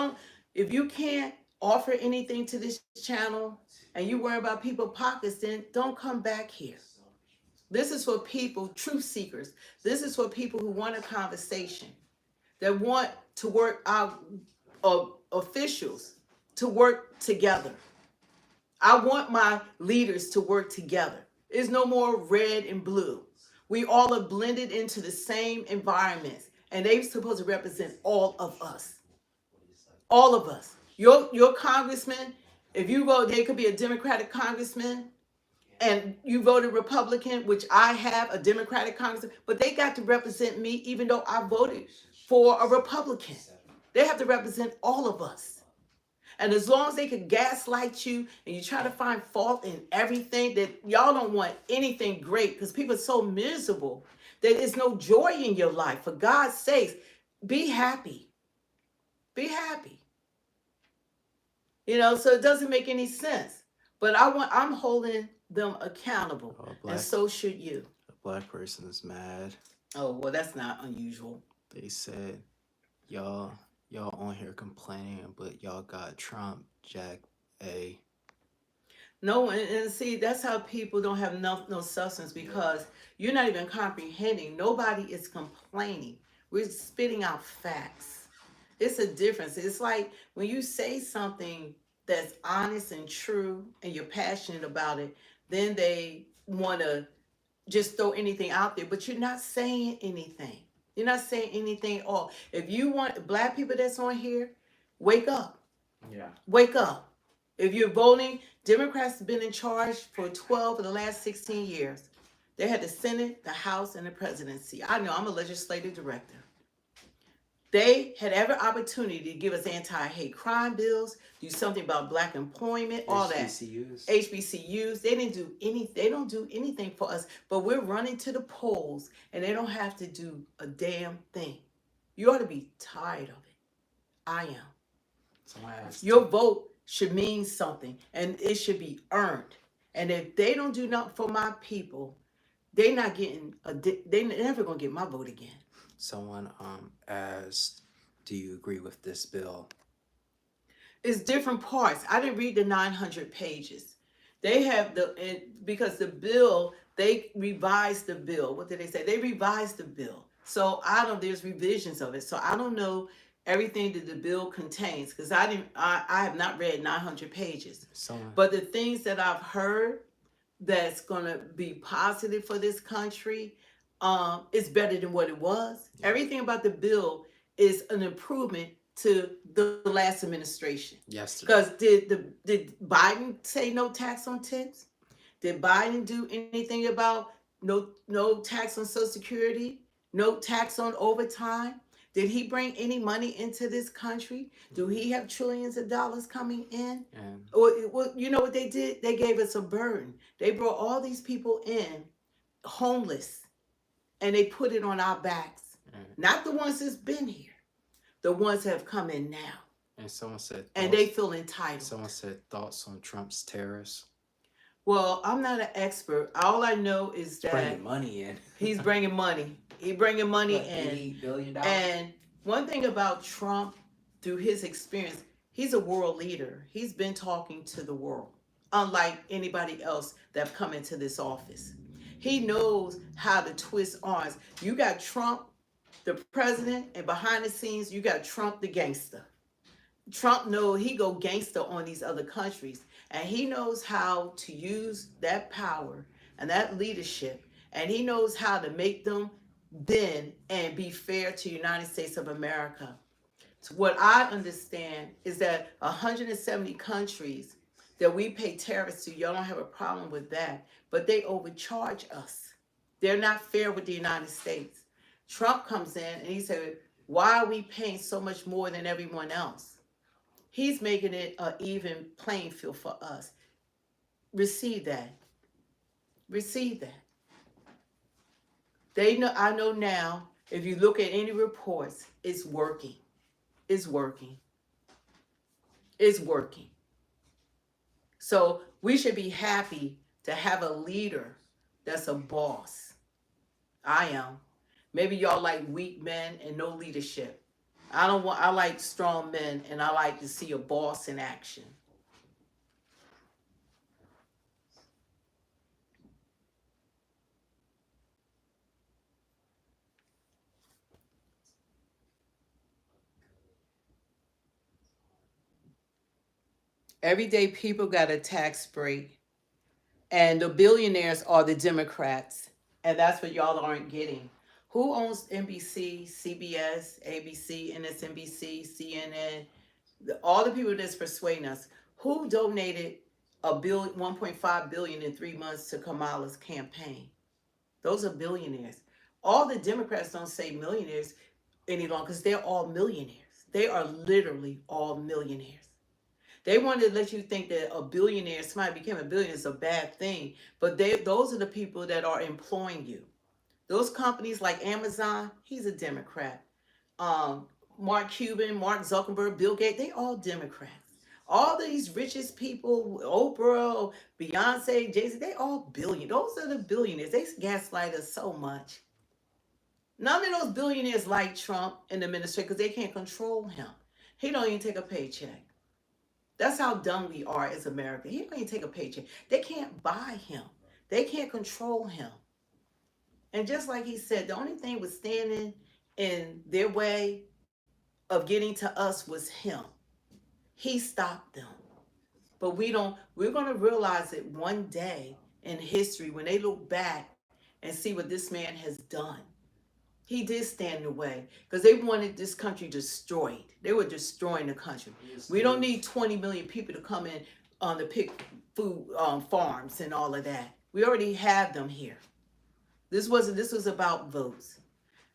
If you can't offer anything to this channel and you worry about people's pockets, then don't come back here. This is for people, truth seekers. This is for people who want a conversation, that want to work out, officials to work together. I want my leaders to work together. There's no more red and blue. We all are blended into the same environments, and they're supposed to represent all of us. All of us. Your congressman, if you vote, they could be a Democratic congressman, and you voted Republican, which I have a Democratic congressman, but they got to represent me even though I voted for a Republican. They have to represent all of us. And as long as they could gaslight you and you try to find fault in everything, that y'all don't want anything great, because people are so miserable that there's no joy in your life. For God's sakes, be happy. Be happy. So it doesn't make any sense. But I'm holding them accountable. And so should you. A black person is mad. Oh, well, that's not unusual. They said, y'all on here complaining, but y'all got Trump, Jack A. No, and see, that's how people don't have no substance, because you're not even comprehending. Nobody is complaining. We're spitting out facts. It's a difference. It's like when you say something that's honest and true and you're passionate about it, then they want to just throw anything out there, but you're not saying anything. You're not saying anything at all. If you want black people that's on here, wake up. Yeah. Wake up. If you're voting, Democrats have been in charge for 12 of the last 16 years. They had the Senate, the House, and the presidency. I know, I'm a legislative director. They had every opportunity to give us anti-hate crime bills, do something about black employment, all that. HBCUs. They didn't do anything. They don't do anything for us. But we're running to the polls, and they don't have to do a damn thing. You ought to be tired of it. I am. Your vote should mean something, and it should be earned. And if they don't do nothing for my people, they're never gonna get my vote again. Someone asked, do you agree with this bill? It's different parts. I didn't read the 900 pages. They have because the bill, they revised the bill. What did they say? They revised the bill. So there's revisions of it. So I don't know everything that the bill contains, because I have not read 900 pages. But the things that I've heard that's gonna be positive for this country, is better than what it was. Yeah. Everything about the bill is an improvement to the last administration. Yes. Because did Biden say no tax on tips? Did Biden do anything about no tax on Social Security? No tax on overtime? Did he bring any money into this country? Do he have trillions of dollars coming in? Well, you know what they did? They gave us a burden. They brought all these people in, homeless, and they put it on our backs. Not the ones that's been here. The ones that have come in now. And someone said... And they feel entitled. Someone said thoughts on Trump's tariffs. Well, I'm not an expert. All I know is that... Bringing money in. He's bringing money. He's bringing money in. $80 billion. And one thing about Trump, through his experience, he's a world leader. He's been talking to the world, unlike anybody else that have come into this office. He knows how to twist arms. You got Trump, the president, and behind the scenes, you got Trump, the gangster. Trump knows he go gangster on these other countries, and he knows how to use that power and that leadership, and he knows how to make them bend and be fair to the United States of America. So what I understand is that 170 countries that we pay tariffs to, y'all don't have a problem with that, but they overcharge us. They're not fair with the United States. Trump comes in and he said, why are we paying so much more than everyone else? He's making it an even playing field for us. Receive that. Receive that. They know. I know now, if you look at any reports, it's working. It's working. It's working. So we should be happy to have a leader that's a boss. I am. Maybe y'all like weak men and no leadership. I like strong men, and I like to see a boss in action. Everyday people got a tax break, and the billionaires are the Democrats, and that's what y'all aren't getting. Who owns NBC, CBS, ABC, MSNBC, CNN? All the people that's persuading us. Who donated a bill, 1.5 billion in 3 months to Kamala's campaign? Those are billionaires. All the Democrats don't say millionaires any longer because they're all millionaires. They are literally all millionaires. They wanted to let you think that a billionaire, somebody became a billionaire, is a bad thing. But those are the people that are employing you. Those companies like Amazon, he's a Democrat. Mark Cuban, Mark Zuckerberg, Bill Gates, they all Democrats. All these richest people, Oprah, Beyonce, Jay-Z, they all billionaires. Those are the billionaires. They gaslight us so much. None of those billionaires like Trump and the administration because they can't control him. He don't even take a paycheck. That's how dumb we are as America. He don't even take a paycheck. They can't buy him. They can't control him. And just like he said, the only thing was standing in their way of getting to us was him. He stopped them. But we're going to realize it one day in history when they look back and see what this man has done. He did stand in the way because they wanted this country destroyed. They were destroying the country. We don't need 20 million people to come in on the pick food farms and all of that. We already have them here. This was about votes.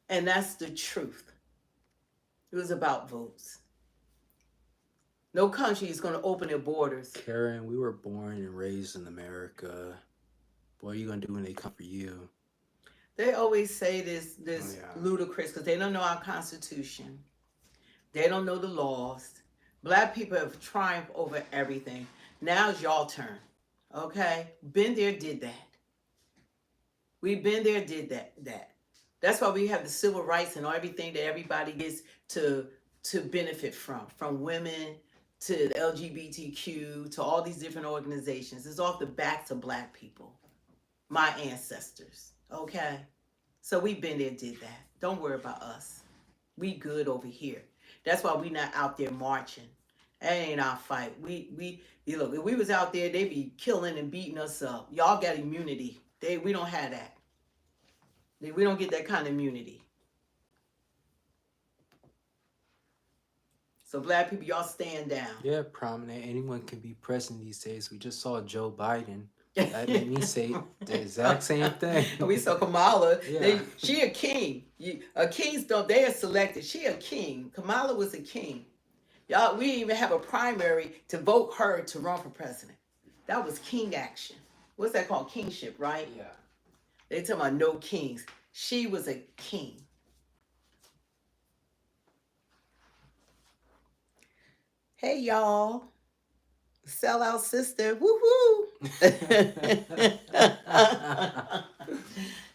And that's the truth. It was about votes. No country is going to open their borders. Karen, we were born and raised in America. What are you going to do when they come for you? They always say this ludicrous because they don't know our Constitution. They don't know the laws. Black people have triumphed over everything. Now it's y'all turn. Okay? Been there, did that. We've been there, did that. That's why we have the civil rights and everything that everybody gets to benefit from women to the LGBTQ to all these different organizations. It's off the backs of Black people, my ancestors. Okay? So we've been there, did that. Don't worry about us. We good over here. That's why we not out there marching. That ain't our fight. You look, if we was out there, they'd be killing and beating us up. Y'all got immunity. We don't have that. We don't get that kind of immunity. So Black people, y'all stand down. Yeah, prominent. Anyone can be president these days. We just saw Joe Biden. That made me say the exact same thing. We saw Kamala. Yeah. She a king. Kings don't. They are selected. She a king. Kamala was a king. Y'all, we didn't even have a primary to vote her to run for president. That was king action. What's that called? Kingship, right? Yeah. They talking about no kings. She was a king. Hey, y'all. Sellout sister. Woo-hoo.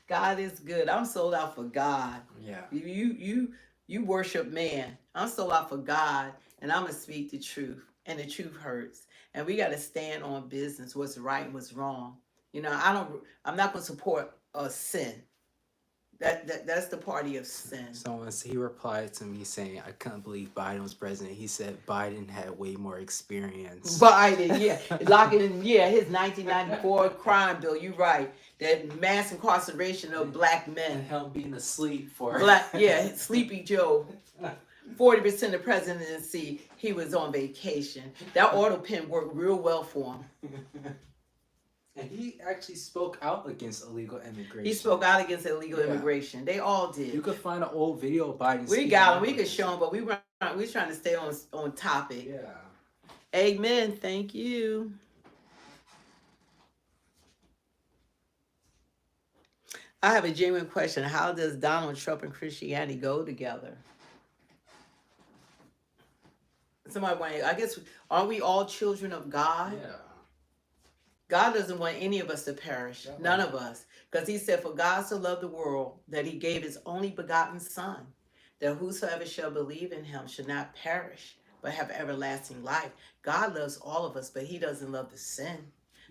God is good. I'm sold out for God. Yeah. You worship man. I'm sold out for God, and I'm going to speak the truth. And the truth hurts. And we got to stand on business, what's right and what's wrong. You know, I'm not going to support a sin. That's the party of sin. Someone, he replied to me saying, I couldn't believe Biden was president. He said Biden had way more experience. Biden, yeah. Locking in, his 1994 crime bill. You're right. That mass incarceration of Black men. And him being asleep for... Sleepy Joe. 40% of the presidency, he was on vacation. That auto pen worked real well for him. And he actually spoke out against illegal immigration. He spoke out against illegal immigration. They all did. You could find an old video of Biden. We got him. We could show him, but we're trying to stay on topic. Yeah. Amen. Thank you. I have a genuine question. How does Donald Trump and Christianity go together? Somebody, I guess, aren't we all children of God? Yeah. God doesn't want any of us to perish, none of us. Because he said, for God so loved the world that he gave his only begotten Son, that whosoever shall believe in him should not perish, but have everlasting life. God loves all of us, but he doesn't love the sin.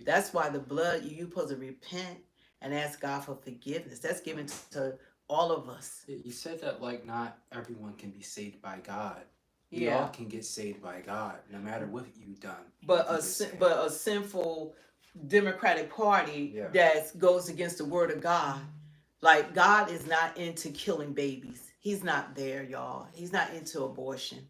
That's why the blood, you're supposed to repent and ask God for forgiveness. That's given to all of us. You said that like not everyone can be saved by God. We all can get saved by God, no matter what you've done. But a sinful Democratic Party that goes against the word of God. Like, God is not into killing babies. He's not there, y'all. He's not into abortion.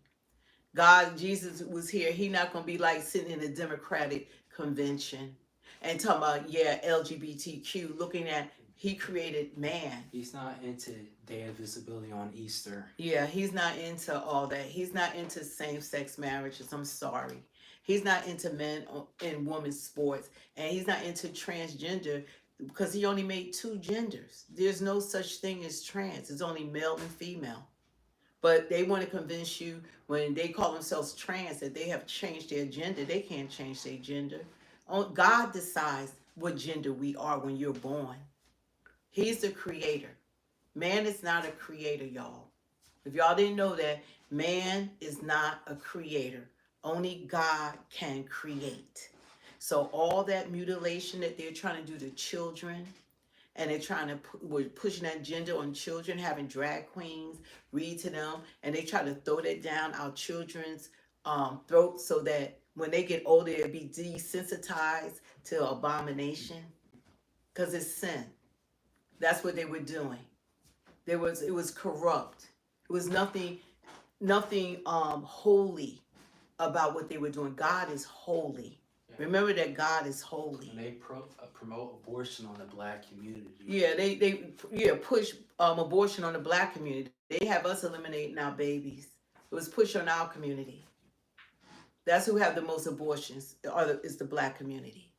God, Jesus was here. He's not going to be like sitting in a Democratic convention and talking about, LGBTQ, looking at, he created man. He's not into Day of Visibility on Easter. Yeah, he's not into all that. He's not into same-sex marriages. I'm sorry. He's not into men and women's sports. And he's not into transgender because he only made 2 genders. There's no such thing as trans. It's only male and female. But they want to convince you when they call themselves trans that they have changed their gender. They can't change their gender. God decides what gender we are when you're born. He's the creator. Man is not a creator, y'all. If y'all didn't know that, man is not a creator. Only God can create. So all that mutilation that they're trying to do to children, and they're trying to, we're pushing that gender on children, having drag queens read to them, and they try to throw that down our children's throats so that when they get older, they'll be desensitized to abomination, because it's sin. That's what they were doing. It was corrupt. It was nothing holy about what they were doing. God is holy. Remember that God is holy. And they promote abortion on the black community. Yeah, they push abortion on the black community. They have us eliminating our babies. It was pushed on our community. That's who have the most abortions, is the black community.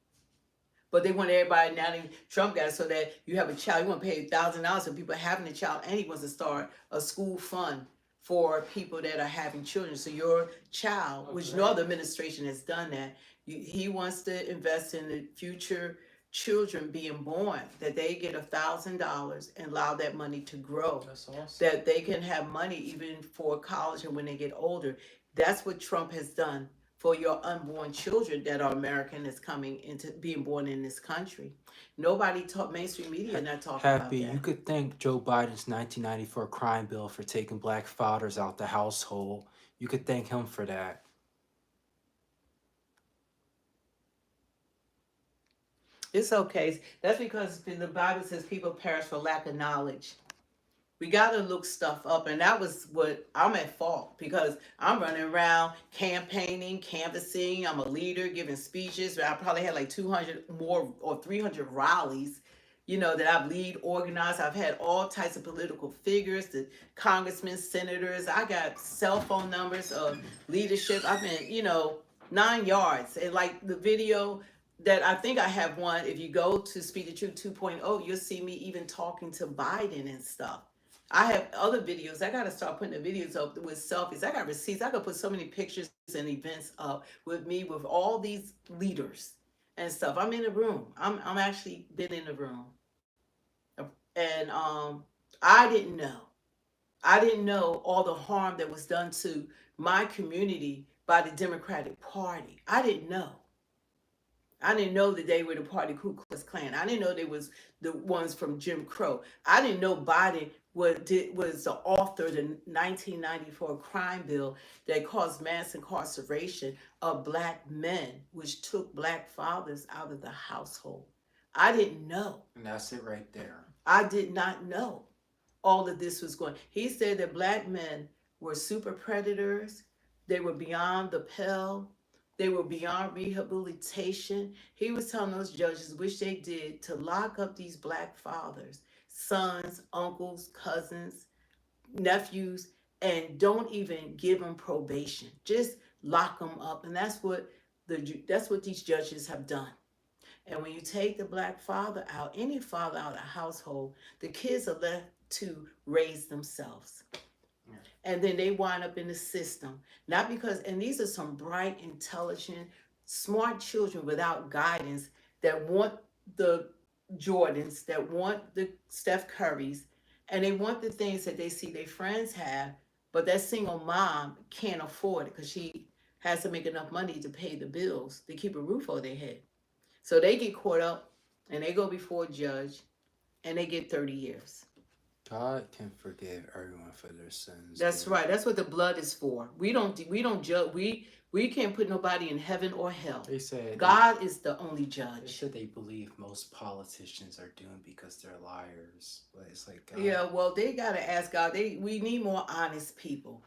But they want everybody, now Trump got it so that you have a child, you want to pay $1,000 for people having a child, and he wants to start a school fund for people that are having children. So your child, which no other administration has done that, he wants to invest in the future children being born, that they get $1,000 and allow that money to grow. That's awesome. That they can have money even for college and when they get older. That's what Trump has done for your unborn children that are American that's coming into being born in this country. Nobody taught, mainstream media not talking about that. You could thank Joe Biden's 1994 crime bill for taking black fathers out the household. You could thank him for that. It's okay. That's because the Bible says people perish for lack of knowledge. We got to look stuff up, and that was what I'm at fault, because I'm running around campaigning, canvassing. I'm a leader, giving speeches. I probably had like 200 more or 300 rallies, that I've lead organized. I've had all types of political figures, the congressmen, senators. I got cell phone numbers of leadership. I've been, 9 yards. And like the video that I think I have one, if you go to Speak the Truth 2.0, you'll see me even talking to Biden and stuff. I have other videos. I got to start putting the videos up with selfies. I got receipts. I could put so many pictures and events up with me, with all these leaders and stuff. I'm in the room. I'm actually been in the room. And I didn't know. I didn't know all the harm that was done to my community by the Democratic Party. I didn't know. I didn't know that they were the party Ku Klux Klan. I didn't know they was the ones from Jim Crow. I didn't know Biden was the author of the 1994 crime bill that caused mass incarceration of black men, which took black fathers out of the household. I didn't know. And that's it right there. I did not know all of this was going. He said that black men were super predators. They were beyond the pale. They were beyond rehabilitation. He was telling those judges, which they did, to lock up these black fathers, sons, uncles, cousins, nephews, and don't even give them probation. Just lock them up. And that's what these judges have done. And when you take the black father out, any father out of a household, the kids are left to raise themselves. And then they wind up in the system. Not because, and these are some bright, intelligent, smart children without guidance that want the Jordans, that want the Steph Currys, and they want the things that they see their friends have, but that single mom can't afford it because she has to make enough money to pay the bills to keep a roof over their head. So they get caught up and they go before a judge and they get 30 years. God can forgive everyone for their sins. That's dude. right. That's what the blood is for. We don't judge. We can't put nobody in heaven or hell. They said God is the only They judge. said they believe most politicians are doomed because they're liars, but it's like God. Yeah, well, they gotta ask God. We need more honest people.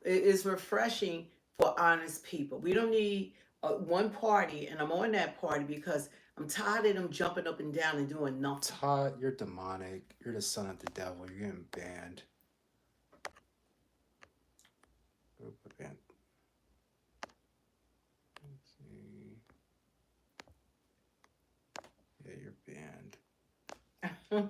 It's refreshing for honest people. We don't need one party, and I'm on that party because I'm tired of them jumping up and down and doing nothing. Todd, you're demonic. You're the son of the devil. You're getting banned. Banned. Let's see. Yeah, you're banned.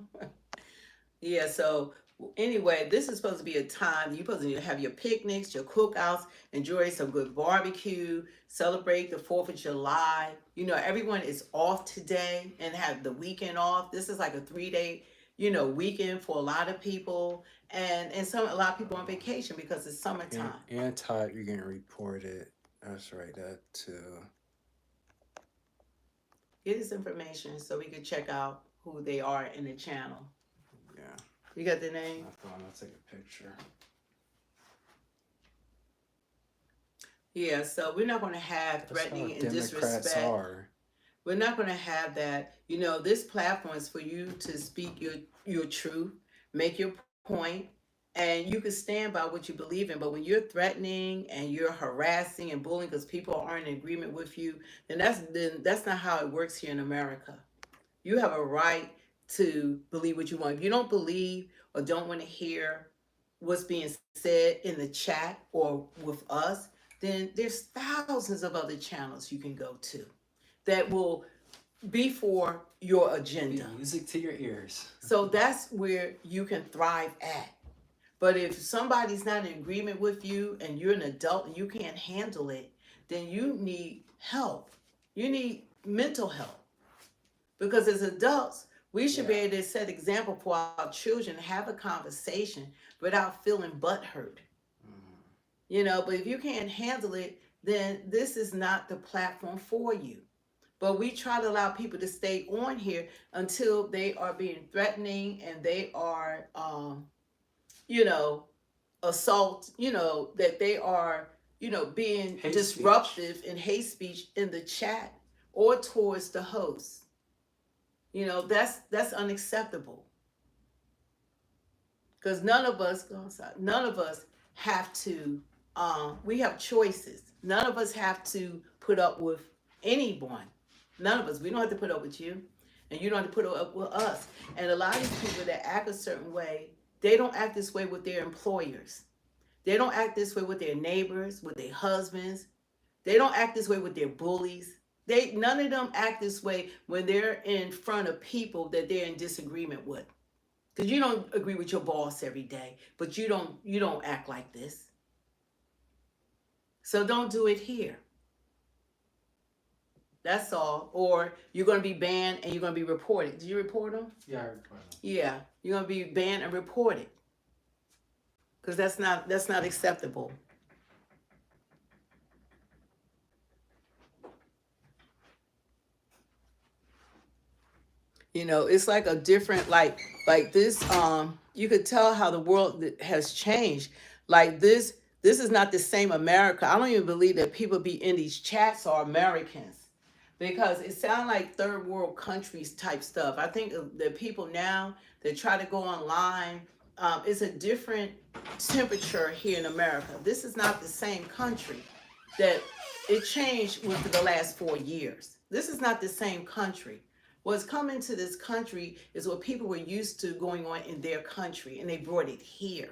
Yeah, so anyway, this is supposed to be a time you're supposed to have your picnics, your cookouts, enjoy some good barbecue, celebrate the 4th of July. You know, everyone is off today and have the weekend off. This is like a 3-day, weekend for a lot of people. And a lot of people on vacation because it's summertime. And Todd, you're getting reported. That's right, that too. Get this information so we can check out who they are in the channel. Yeah. You got the name? My phone, I'll take a picture. Yeah, so we're not going to have threatening and Democrats disrespect. are. We're not going to have that. This platform is for you to speak your truth, make your point, and you can stand by what you believe in. But when you're threatening and you're harassing and bullying because people aren't in agreement with you, then that's not how it works here in America. You have a right to believe what you want. If you don't believe or don't want to hear what's being said in the chat or with us, then there's thousands of other channels you can go to that will be for your agenda. Be music to your ears. So that's where you can thrive at. But if somebody's not in agreement with you and you're an adult and you can't handle it, then you need help. You need mental help. Because as adults, we should be able to set example for our children, have a conversation without feeling butthurt. But if you can't handle it, then this is not the platform for you. But we try to allow people to stay on here until they are being threatening and they are, assault, that they are, being Hate disruptive and hate speech in the chat or towards the host. That's unacceptable. Because none of us have to, we have choices. None of us have to put up with anyone. None of us. We don't have to put up with you. And you don't have to put up with us. And a lot of these people that act a certain way, they don't act this way with their employers. They don't act this way with their neighbors, with their husbands. They don't act this way with their bullies. None of them act this way when they're in front of people that they're in disagreement with. Because you don't agree with your boss every day, but you don't act like this. So don't do it here. That's all. Or you're going to be banned and you're going to be reported. Did you report them? Yeah, I reported them. Yeah, you're going to be banned and reported. Because that's not acceptable. It's like a different, like this, you could tell how the world has changed. Like this is not the same America. I don't even believe that people be in these chats are Americans. Because it sounds like third world countries type stuff. I think the people now that try to go online, it's a different temperature here in America. This is not the same country. That it changed within the last 4 years. This is not the same country. What's coming to this country is what people were used to going on in their country, and they brought it here.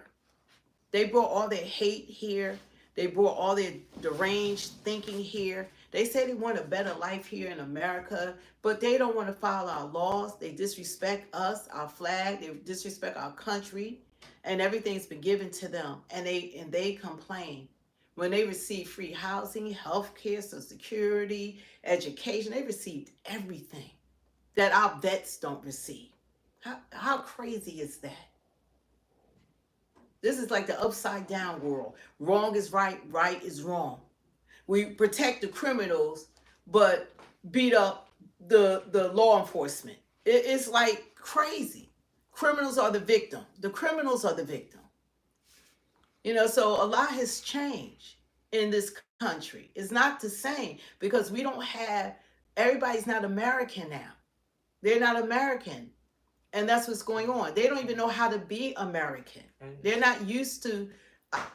They brought all their hate here. They brought all their deranged thinking here. They say they want a better life here in America, but they don't want to follow our laws. They disrespect us, our flag. They disrespect our country, and everything's been given to them. And they complain. when they received free housing, health care, social security, education. They received everything that our vets don't receive. How crazy is that? This is like the upside down world. Wrong is right, right is wrong. We protect the criminals, but beat up the law enforcement. It's like crazy. Criminals are the victim. The criminals are the victim. So a lot has changed in this country. It's not the same because we don't have, everybody's not American now. They're not American. And that's what's going on. They don't even know how to be American. They're not used to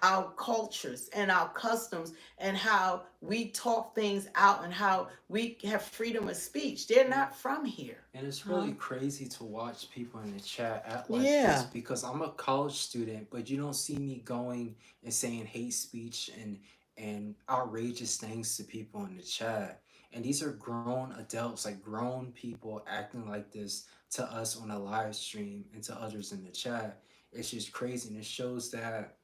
our cultures and our customs and how we talk things out and how we have freedom of speech. They're not from here. And it's really crazy to watch people in the chat act like this because I'm a college student, but you don't see me going and saying hate speech and outrageous things to people in the chat. And these are grown adults, like grown people acting like this to us on a live stream and to others in the chat. It's just crazy. And it shows that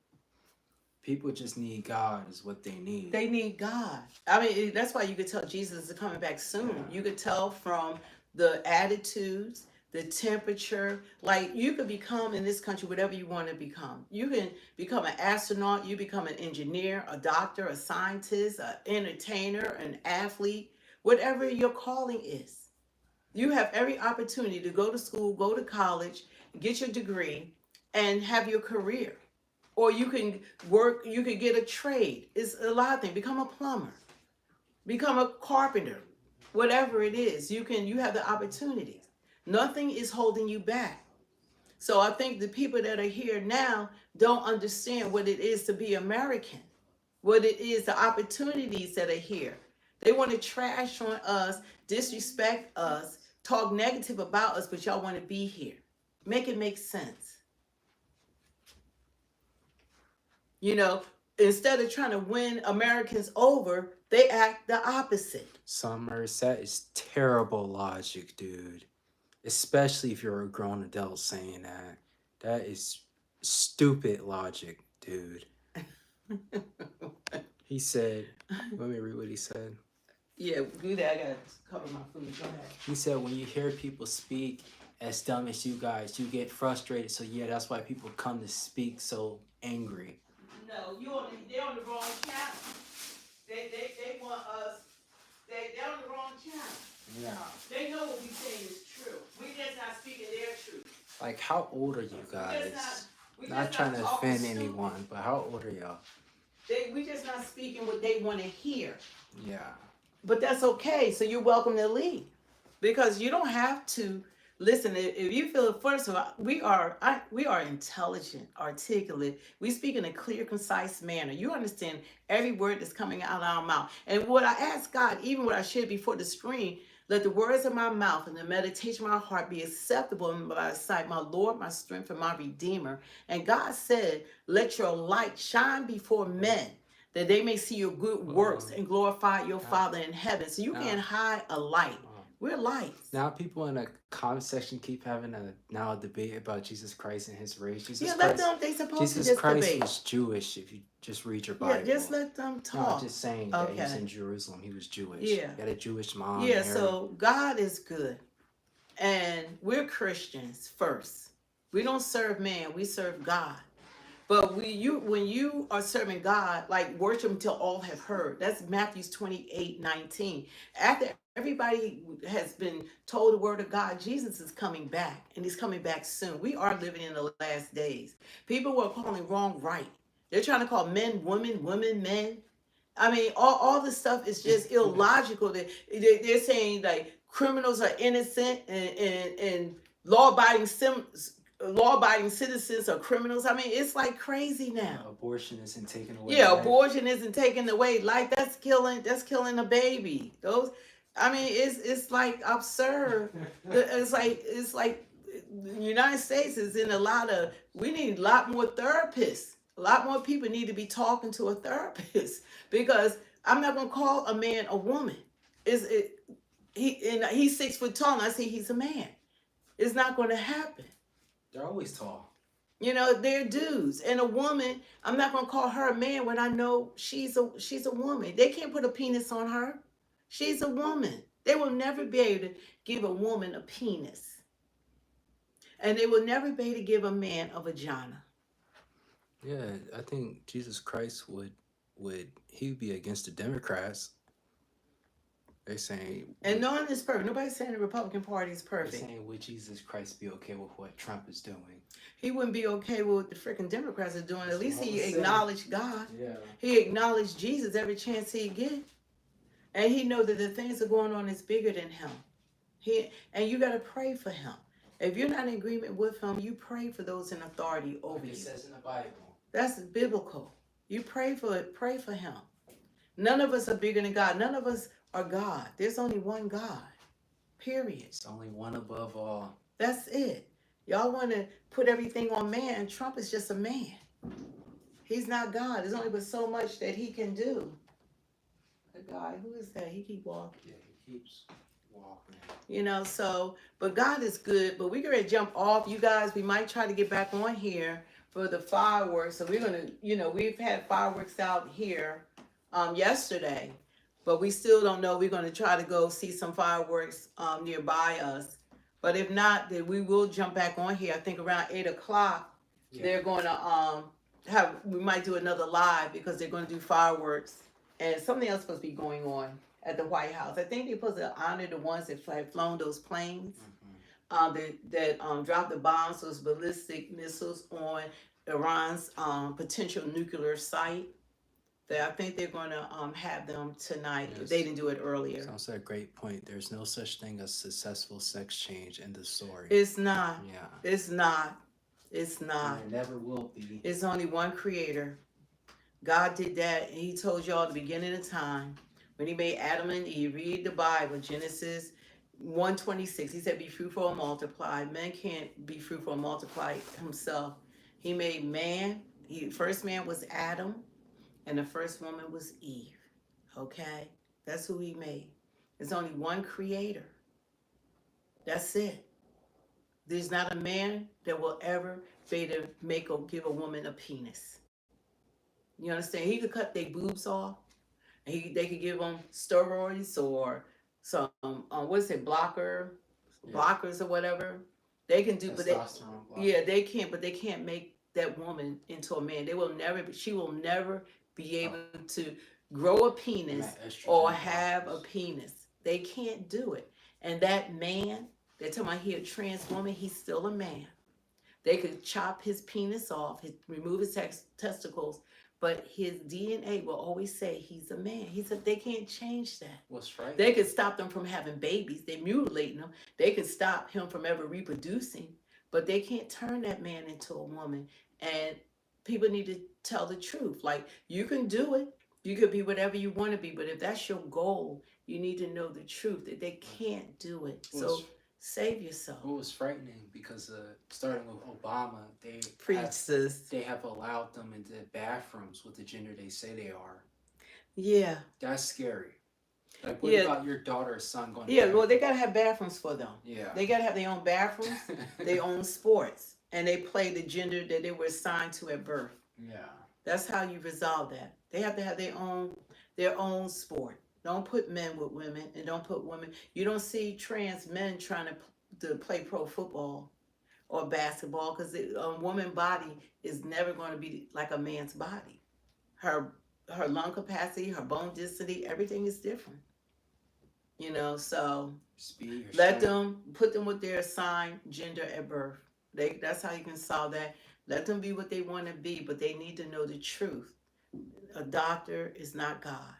people just need God is what they need. They need God. I mean, that's why you could tell Jesus is coming back soon. Yeah. You could tell from the attitudes, the temperature. Like, you could become in this country whatever you want to become. You can become an astronaut, you become an engineer, a doctor, a scientist, an entertainer, an athlete, whatever your calling is. You have every opportunity to go to school, go to college, get your degree, and have your career. Or you can work, you can get a trade. It's a lot of things. Become a plumber, become a carpenter, whatever it is. You have the opportunities. Nothing is holding you back. So I think the people that are here now don't understand what it is to be American, what it is, the opportunities that are here. They want to trash on us, disrespect us, talk negative about us, but y'all want to be here. Make it make sense. Instead of trying to win Americans over, they act the opposite. That is terrible logic, dude. Especially if you're a grown adult saying that. That is stupid logic, dude. He said, let me read what he said. Yeah, do that. I gotta cover my food. Go ahead. He said, when you hear people speak as dumb as you guys, you get frustrated. So yeah, that's why people come to speak so angry. No, they're on the wrong channel. They want us. They're on the wrong channel. Yeah. They know what we say is true. We just not speaking their truth. Like, how old are you guys? Not trying to offend anyone, but how old are y'all? We just not speaking what they want to hear. Yeah. But that's okay. So you're welcome to leave, because you don't have to listen. If you feel, first of all, we are intelligent, articulate. We speak in a clear, concise manner. You understand every word that's coming out of our mouth. And what I ask God, even what I shared before the screen, let the words of my mouth and the meditation of my heart be acceptable in my sight, my Lord, my strength, and my Redeemer. And God said, let your light shine before men, that they may see your good works and glorify your Father in heaven. So you can't hide a light. We're lights. Now people in the comment section keep having a debate about Jesus Christ and his race. Let them. They supposed Jesus to just Christ debate. was Jewish. If you just read your Bible. Yeah, just let them talk. No, I'm just saying that he was in Jerusalem. He was Jewish. Yeah. He had a Jewish mom. Yeah. So God is good, and we're Christians first. We don't serve man. We serve God. But when you are serving God, like worship until all have heard. That's Matthew 28:19. After everybody has been told the word of God, Jesus is coming back, and he's coming back soon. We are living in the last days. People were calling wrong right. They're trying to call men women, women men. I mean, all this stuff is just illogical. They're saying like criminals are innocent and law-abiding citizens are criminals. I mean, it's like crazy now. Abortion isn't taken away. Yeah, abortion isn't taken away. Like that's killing a baby. It's like absurd. It's like the United States is in we need a lot more therapists. A lot more people need to be talking to a therapist, because I'm not gonna call a man a woman. He's 6 foot tall and I say he's a man. It's not gonna happen. They're always tall. You know, they're dudes. And a woman, I'm not gonna call her a man when I know she's a woman. They can't put a penis on her. She's a woman. They will never be able to give a woman a penis. And they will never be able to give a man a vagina. Yeah, I think Jesus Christ would he would be against the Democrats. They're saying And no one is perfect. Nobody's saying the Republican Party is they're perfect. saying would Jesus Christ be okay with what Trump is doing? He wouldn't be okay with what the freaking Democrats are doing. At That's least what I he was saying. acknowledged God. Yeah. He acknowledged Jesus every chance he get. And he know that the things that are going on is bigger than him. And you got to pray for him. If you're not in agreement with him, you pray for those in authority over Like it you. says in the Bible. That's biblical. You pray for it. Pray for him. None of us are bigger than God. None of us are God. There's only one God. Period. It's only one above all. That's it. Y'all want to put everything on man. Trump is just a man. He's not God. There's only but so much that he can do. The guy, who is that? He keep walking. Yeah, he keeps walking. You know, so, but God is good. But we're going to jump off. You guys, we might try to get back on here for the fireworks. So we're going to, you know, we've had fireworks out here yesterday. But we still don't know. We're going to try to go see some fireworks nearby us. But if not, then we will jump back on here. I think around 8 o'clock, they're going to we might do another live because they're going to do fireworks. And something else supposed to be going on at the White House. I think they're supposed to honor the ones that have flown those planes that dropped the bombs, those ballistic missiles on Iran's potential nuclear site. I think they're going to have them tonight. Yes. If they didn't do it earlier. Sounds like a great point. There's no such thing as successful sex change in the story. It's not. Yeah. It's not. It's not. And there never will be. It's only one creator. God did that, and he told y'all at the beginning of time when he made Adam and Eve. Read the Bible, Genesis 1:26. He said, be fruitful and multiply. Man can't be fruitful and multiply himself. He made man. First man was Adam. And the first woman was Eve. Okay? That's who he made. There's only one creator. That's it. There's not a man that will ever be able to make or give a woman a penis. You understand? He could cut their boobs off. And they could give them steroids or some, blockers or whatever. They can do, but they can't, but they can't make that woman into a man. She will never be able to grow a penis or have a penis. They can't do it. And that man, they're talking about he a trans woman, he's still a man. They could chop his penis off, remove his testicles, but his DNA will always say he's a man. They can't change that. What's right? They could stop them from having babies. They're mutilating them. They could stop him from ever reproducing, but they can't turn that man into a woman. And people need to tell the truth. Like, you can do it. You could be whatever you want to be, but if that's your goal, you need to know the truth that they can't do it. So save yourself. It was frightening because starting with Obama, they have allowed them into bathrooms with the gender they say they are. Yeah. That's scary. Like, what about your daughter or son going to well, they got to have bathrooms for them. Yeah. They got to have their own bathrooms, their own sports. And they play the gender that they were assigned to at birth. Yeah. That's how you resolve that. They have to have their own sport. Don't put men with women, and don't put women. You don't see trans men trying to play pro football or basketball because a woman's body is never going to be like a man's body. Her lung capacity, her bone density, everything is different. You know, so put them with their assigned gender at birth. That's how you can solve that. Let them be what they want to be, but they need to know the truth. A doctor is not God.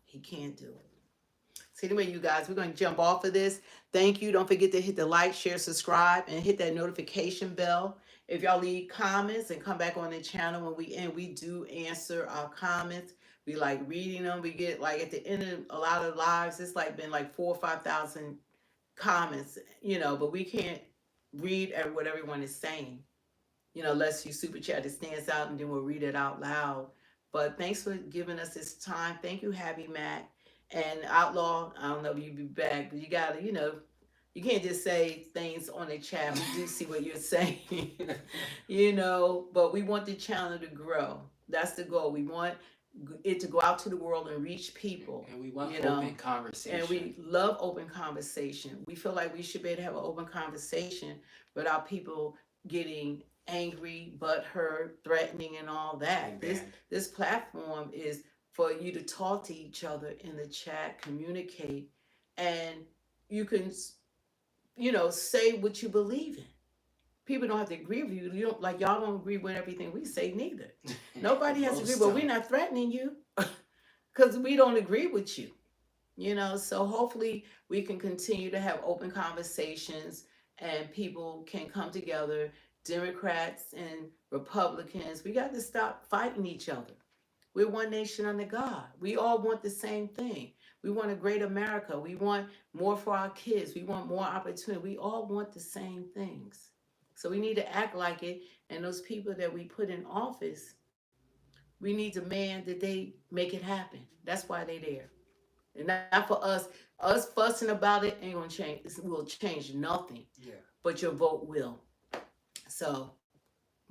He can't do it. So anyway, you guys, we're going to jump off of this. Thank you. Don't forget to hit the like, share, subscribe, and hit that notification bell. If y'all leave comments and come back on the channel when we end, we do answer our comments. We like reading them. We get like at the end of a lot of lives, it's like been like 4,000 or 5,000 comments, but we can't read what everyone is saying, unless you super chat, it stands out, and then we'll read it out loud. But thanks for giving us this time. Thank you, Happy Mac. And Outlaw, I don't know if you'll be back, but you gotta, You can't just say things on the chat. We do see what you're saying, you know, but we want the channel to grow. That's the goal. We want it to go out to the world and reach people. And we want you know, open conversation. And we love open conversation. We feel like we should be able to have an open conversation without people getting angry, butthurt, threatening, and all that. This platform is for you to talk to each other in the chat, communicate, and you can, say what you believe in. People don't have to agree with you. You don't like y'all don't agree with everything we say neither. Nobody has to agree, but we're not threatening you because we don't agree with you. So hopefully we can continue to have open conversations and people can come together, Democrats and Republicans. We got to stop fighting each other. We're one nation under God. We all want the same thing. We want a great America. We want more for our kids. We want more opportunity. We all want the same things. So we need to act like it. And those people that we put in office, we need to demand that they make it happen. That's why they're there. And not for us. Us fussing about it ain't gonna change. It will change nothing. Yeah. But your vote will. So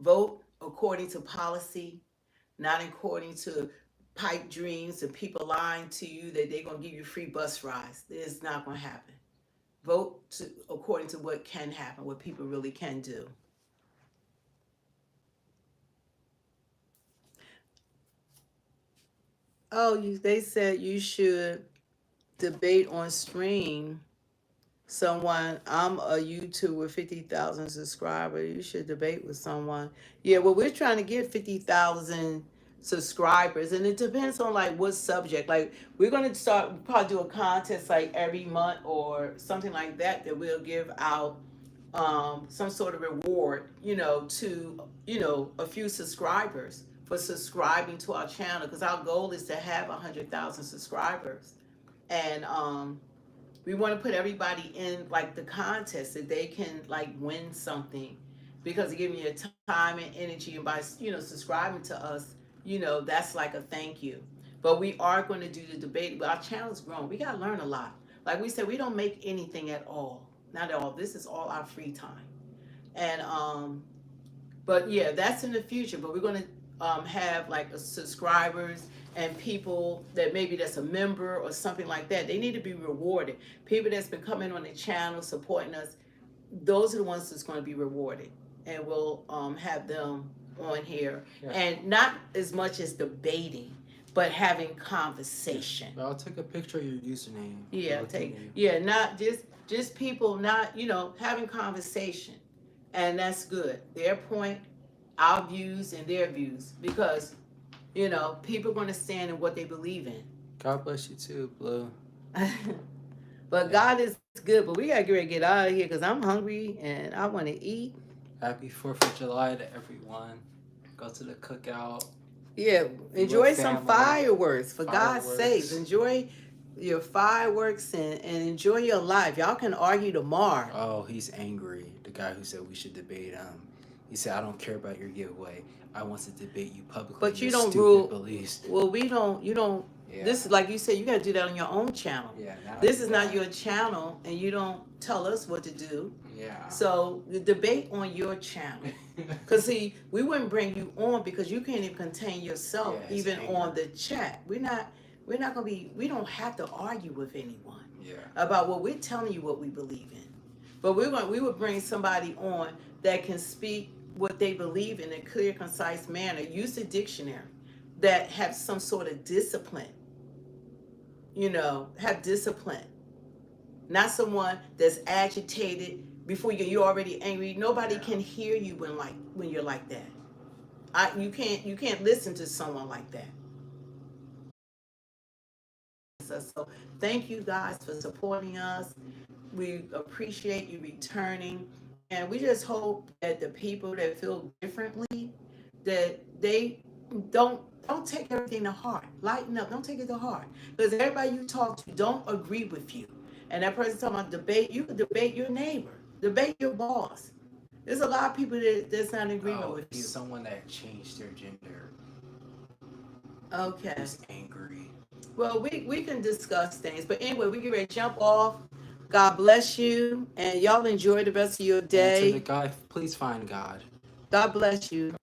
vote according to policy, not according to pipe dreams and people lying to you that they're gonna give you free bus rides. It's not gonna happen. Vote according to what can happen, what people really can do. Oh, they said you should debate on stream someone. I'm a YouTuber with 50,000 subscribers. You should debate with someone. Yeah, well, we're trying to get 50,000 subscribers, and it depends on like what subject. Like we're gonna probably do a contest like every month or something like that we'll give out some sort of reward, to a few subscribers for subscribing to our channel, because our goal is to have 100,000 subscribers, and we want to put everybody in like the contest that they can like win something, because of giving you time and energy, and by subscribing to us, that's like a thank you. But we are going to do the debate. But our channel's grown. We got to learn a lot. Like we said, we don't make anything at all. Not at all. This is all our free time. And but yeah, that's in the future. But we're going to have like subscribers and people that maybe that's a member or something like that. They need to be rewarded. People that's been coming on the channel supporting us, those are the ones that's going to be rewarded, and we'll have them on here. Yeah. And not as much as debating, but having conversation. But I'll take a picture of your username. Yeah, not just people, not having conversation, and that's good. Their point, our views, and their views, because people are going to stand in what they believe in. God bless you too, Blue. But God is good. But we gotta get out of here because I'm hungry and I want to eat. Happy 4th of July to everyone. Go to the cookout. Yeah, enjoy some fireworks. For God's sakes, enjoy your fireworks and enjoy your life. Y'all can argue tomorrow. Oh, he's angry. The guy who said we should debate him. He said, I don't care about your giveaway. I want to debate you publicly. But you don't rule. Beliefs. Well, you don't. Yeah. This is like you said, you got to do that on your own channel. Yeah. This is not your channel, and you don't tell us what to do. Yeah. So the debate on your channel. Because see, we wouldn't bring you on because you can't even contain yourself, even on the chat. We're not gonna be. We don't have to argue with anyone. Yeah. About what we're telling you what we believe in. But we would bring somebody on that can speak what they believe in a clear, concise manner. Use the dictionary, that have some sort of discipline. Have discipline. Not someone that's agitated before you're already angry. Nobody can hear you when you're like that. You can't listen to someone like that. So thank you guys for supporting us. We appreciate you returning. And we just hope that the people that feel differently, that they don't take everything to heart. Lighten up. Don't take it to heart. Because everybody you talk to don't agree with you. And that person talking about debate, you can debate your neighbor. Debate your boss. There's a lot of people that's not in agreement with you. Someone that changed their gender. Okay. Who's angry. Well, we can discuss things. But anyway, we get ready to jump off. God bless you, and y'all enjoy the rest of your And to the day. guy, please find God. God bless you.